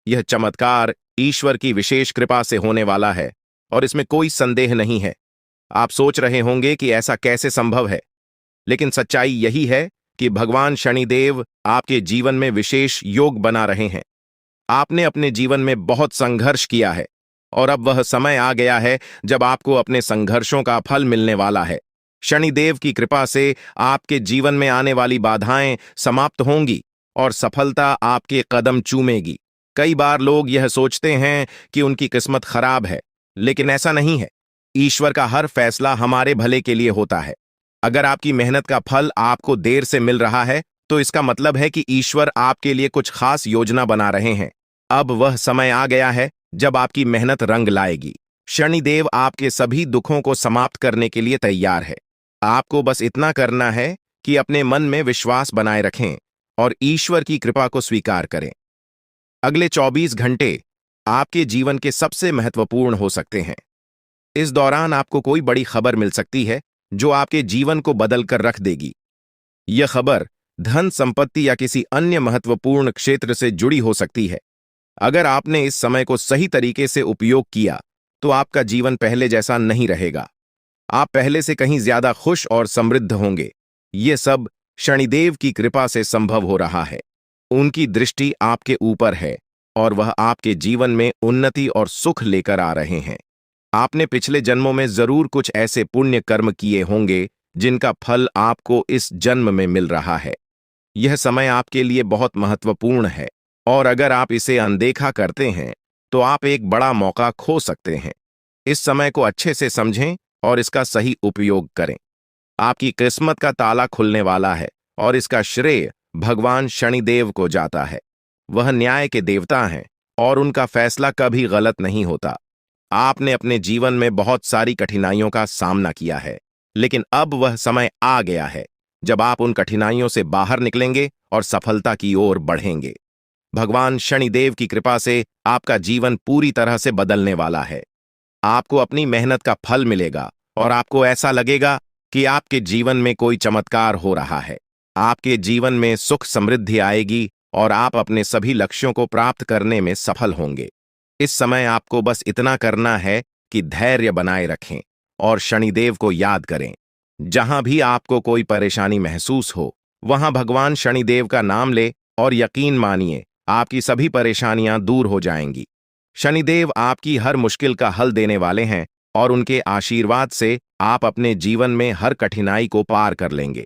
यह चमत्कार ईश्वर की विशेष कृपा से होने वाला है और इसमें कोई संदेह नहीं है। आप सोच रहे होंगे कि ऐसा कैसे संभव है, लेकिन सच्चाई यही है कि भगवान शनिदेव आपके जीवन में विशेष योग बना रहे हैं। आपने अपने जीवन में बहुत संघर्ष किया है और अब वह समय आ गया है जब आपको अपने संघर्षों का फल मिलने वाला है। शनिदेव की कृपा से आपके जीवन में आने वाली बाधाएं समाप्त होंगी और सफलता आपके कदम चूमेगी। कई बार लोग यह सोचते हैं कि उनकी किस्मत खराब है, लेकिन ऐसा नहीं है। ईश्वर का हर फैसला हमारे भले के लिए होता है। अगर आपकी मेहनत का फल आपको देर से मिल रहा है तो इसका मतलब है कि ईश्वर आपके लिए कुछ खास योजना बना रहे हैं। अब वह समय आ गया है जब आपकी मेहनत रंग लाएगी। शनिदेव आपके सभी दुखों को समाप्त करने के लिए तैयार है। आपको बस इतना करना है कि अपने मन में विश्वास बनाए रखें और ईश्वर की कृपा को स्वीकार करें। अगले 24 घंटे आपके जीवन के सबसे महत्वपूर्ण हो सकते हैं। इस दौरान आपको कोई बड़ी खबर मिल सकती है जो आपके जीवन को बदल कर रख देगी। यह खबर धन, संपत्ति या किसी अन्य महत्वपूर्ण क्षेत्र से जुड़ी हो सकती है। अगर आपने इस समय को सही तरीके से उपयोग किया तो आपका जीवन पहले जैसा नहीं रहेगा। आप पहले से कहीं ज्यादा खुश और समृद्ध होंगे। ये सब शनिदेव की कृपा से संभव हो रहा है। उनकी दृष्टि आपके ऊपर है और वह आपके जीवन में उन्नति और सुख लेकर आ रहे हैं। आपने पिछले जन्मों में जरूर कुछ ऐसे पुण्य कर्म किए होंगे जिनका फल आपको इस जन्म में मिल रहा है। यह समय आपके लिए बहुत महत्वपूर्ण है और अगर आप इसे अनदेखा करते हैं तो आप एक बड़ा मौका खो सकते हैं। इस समय को अच्छे से समझें और इसका सही उपयोग करें। आपकी किस्मत का ताला खुलने वाला है और इसका श्रेय भगवान शनिदेव को जाता है। वह न्याय के देवता हैं और उनका फैसला कभी गलत नहीं होता। आपने अपने जीवन में बहुत सारी कठिनाइयों का सामना किया है, लेकिन अब वह समय आ गया है जब आप उन कठिनाइयों से बाहर निकलेंगे और सफलता की ओर बढ़ेंगे। भगवान शनिदेव की कृपा से आपका जीवन पूरी तरह से बदलने वाला है। आपको अपनी मेहनत का फल मिलेगा और आपको ऐसा लगेगा कि आपके जीवन में कोई चमत्कार हो रहा है। आपके जीवन में सुख समृद्धि आएगी और आप अपने सभी लक्ष्यों को प्राप्त करने में सफल होंगे। इस समय आपको बस इतना करना है कि धैर्य बनाए रखें और शनिदेव को याद करें। जहां भी आपको कोई परेशानी महसूस हो, वहां भगवान शनिदेव का नाम ले और यकीन मानिए आपकी सभी परेशानियां दूर हो जाएंगी। शनिदेव आपकी हर मुश्किल का हल देने वाले हैं और उनके आशीर्वाद से आप अपने जीवन में हर कठिनाई को पार कर लेंगे।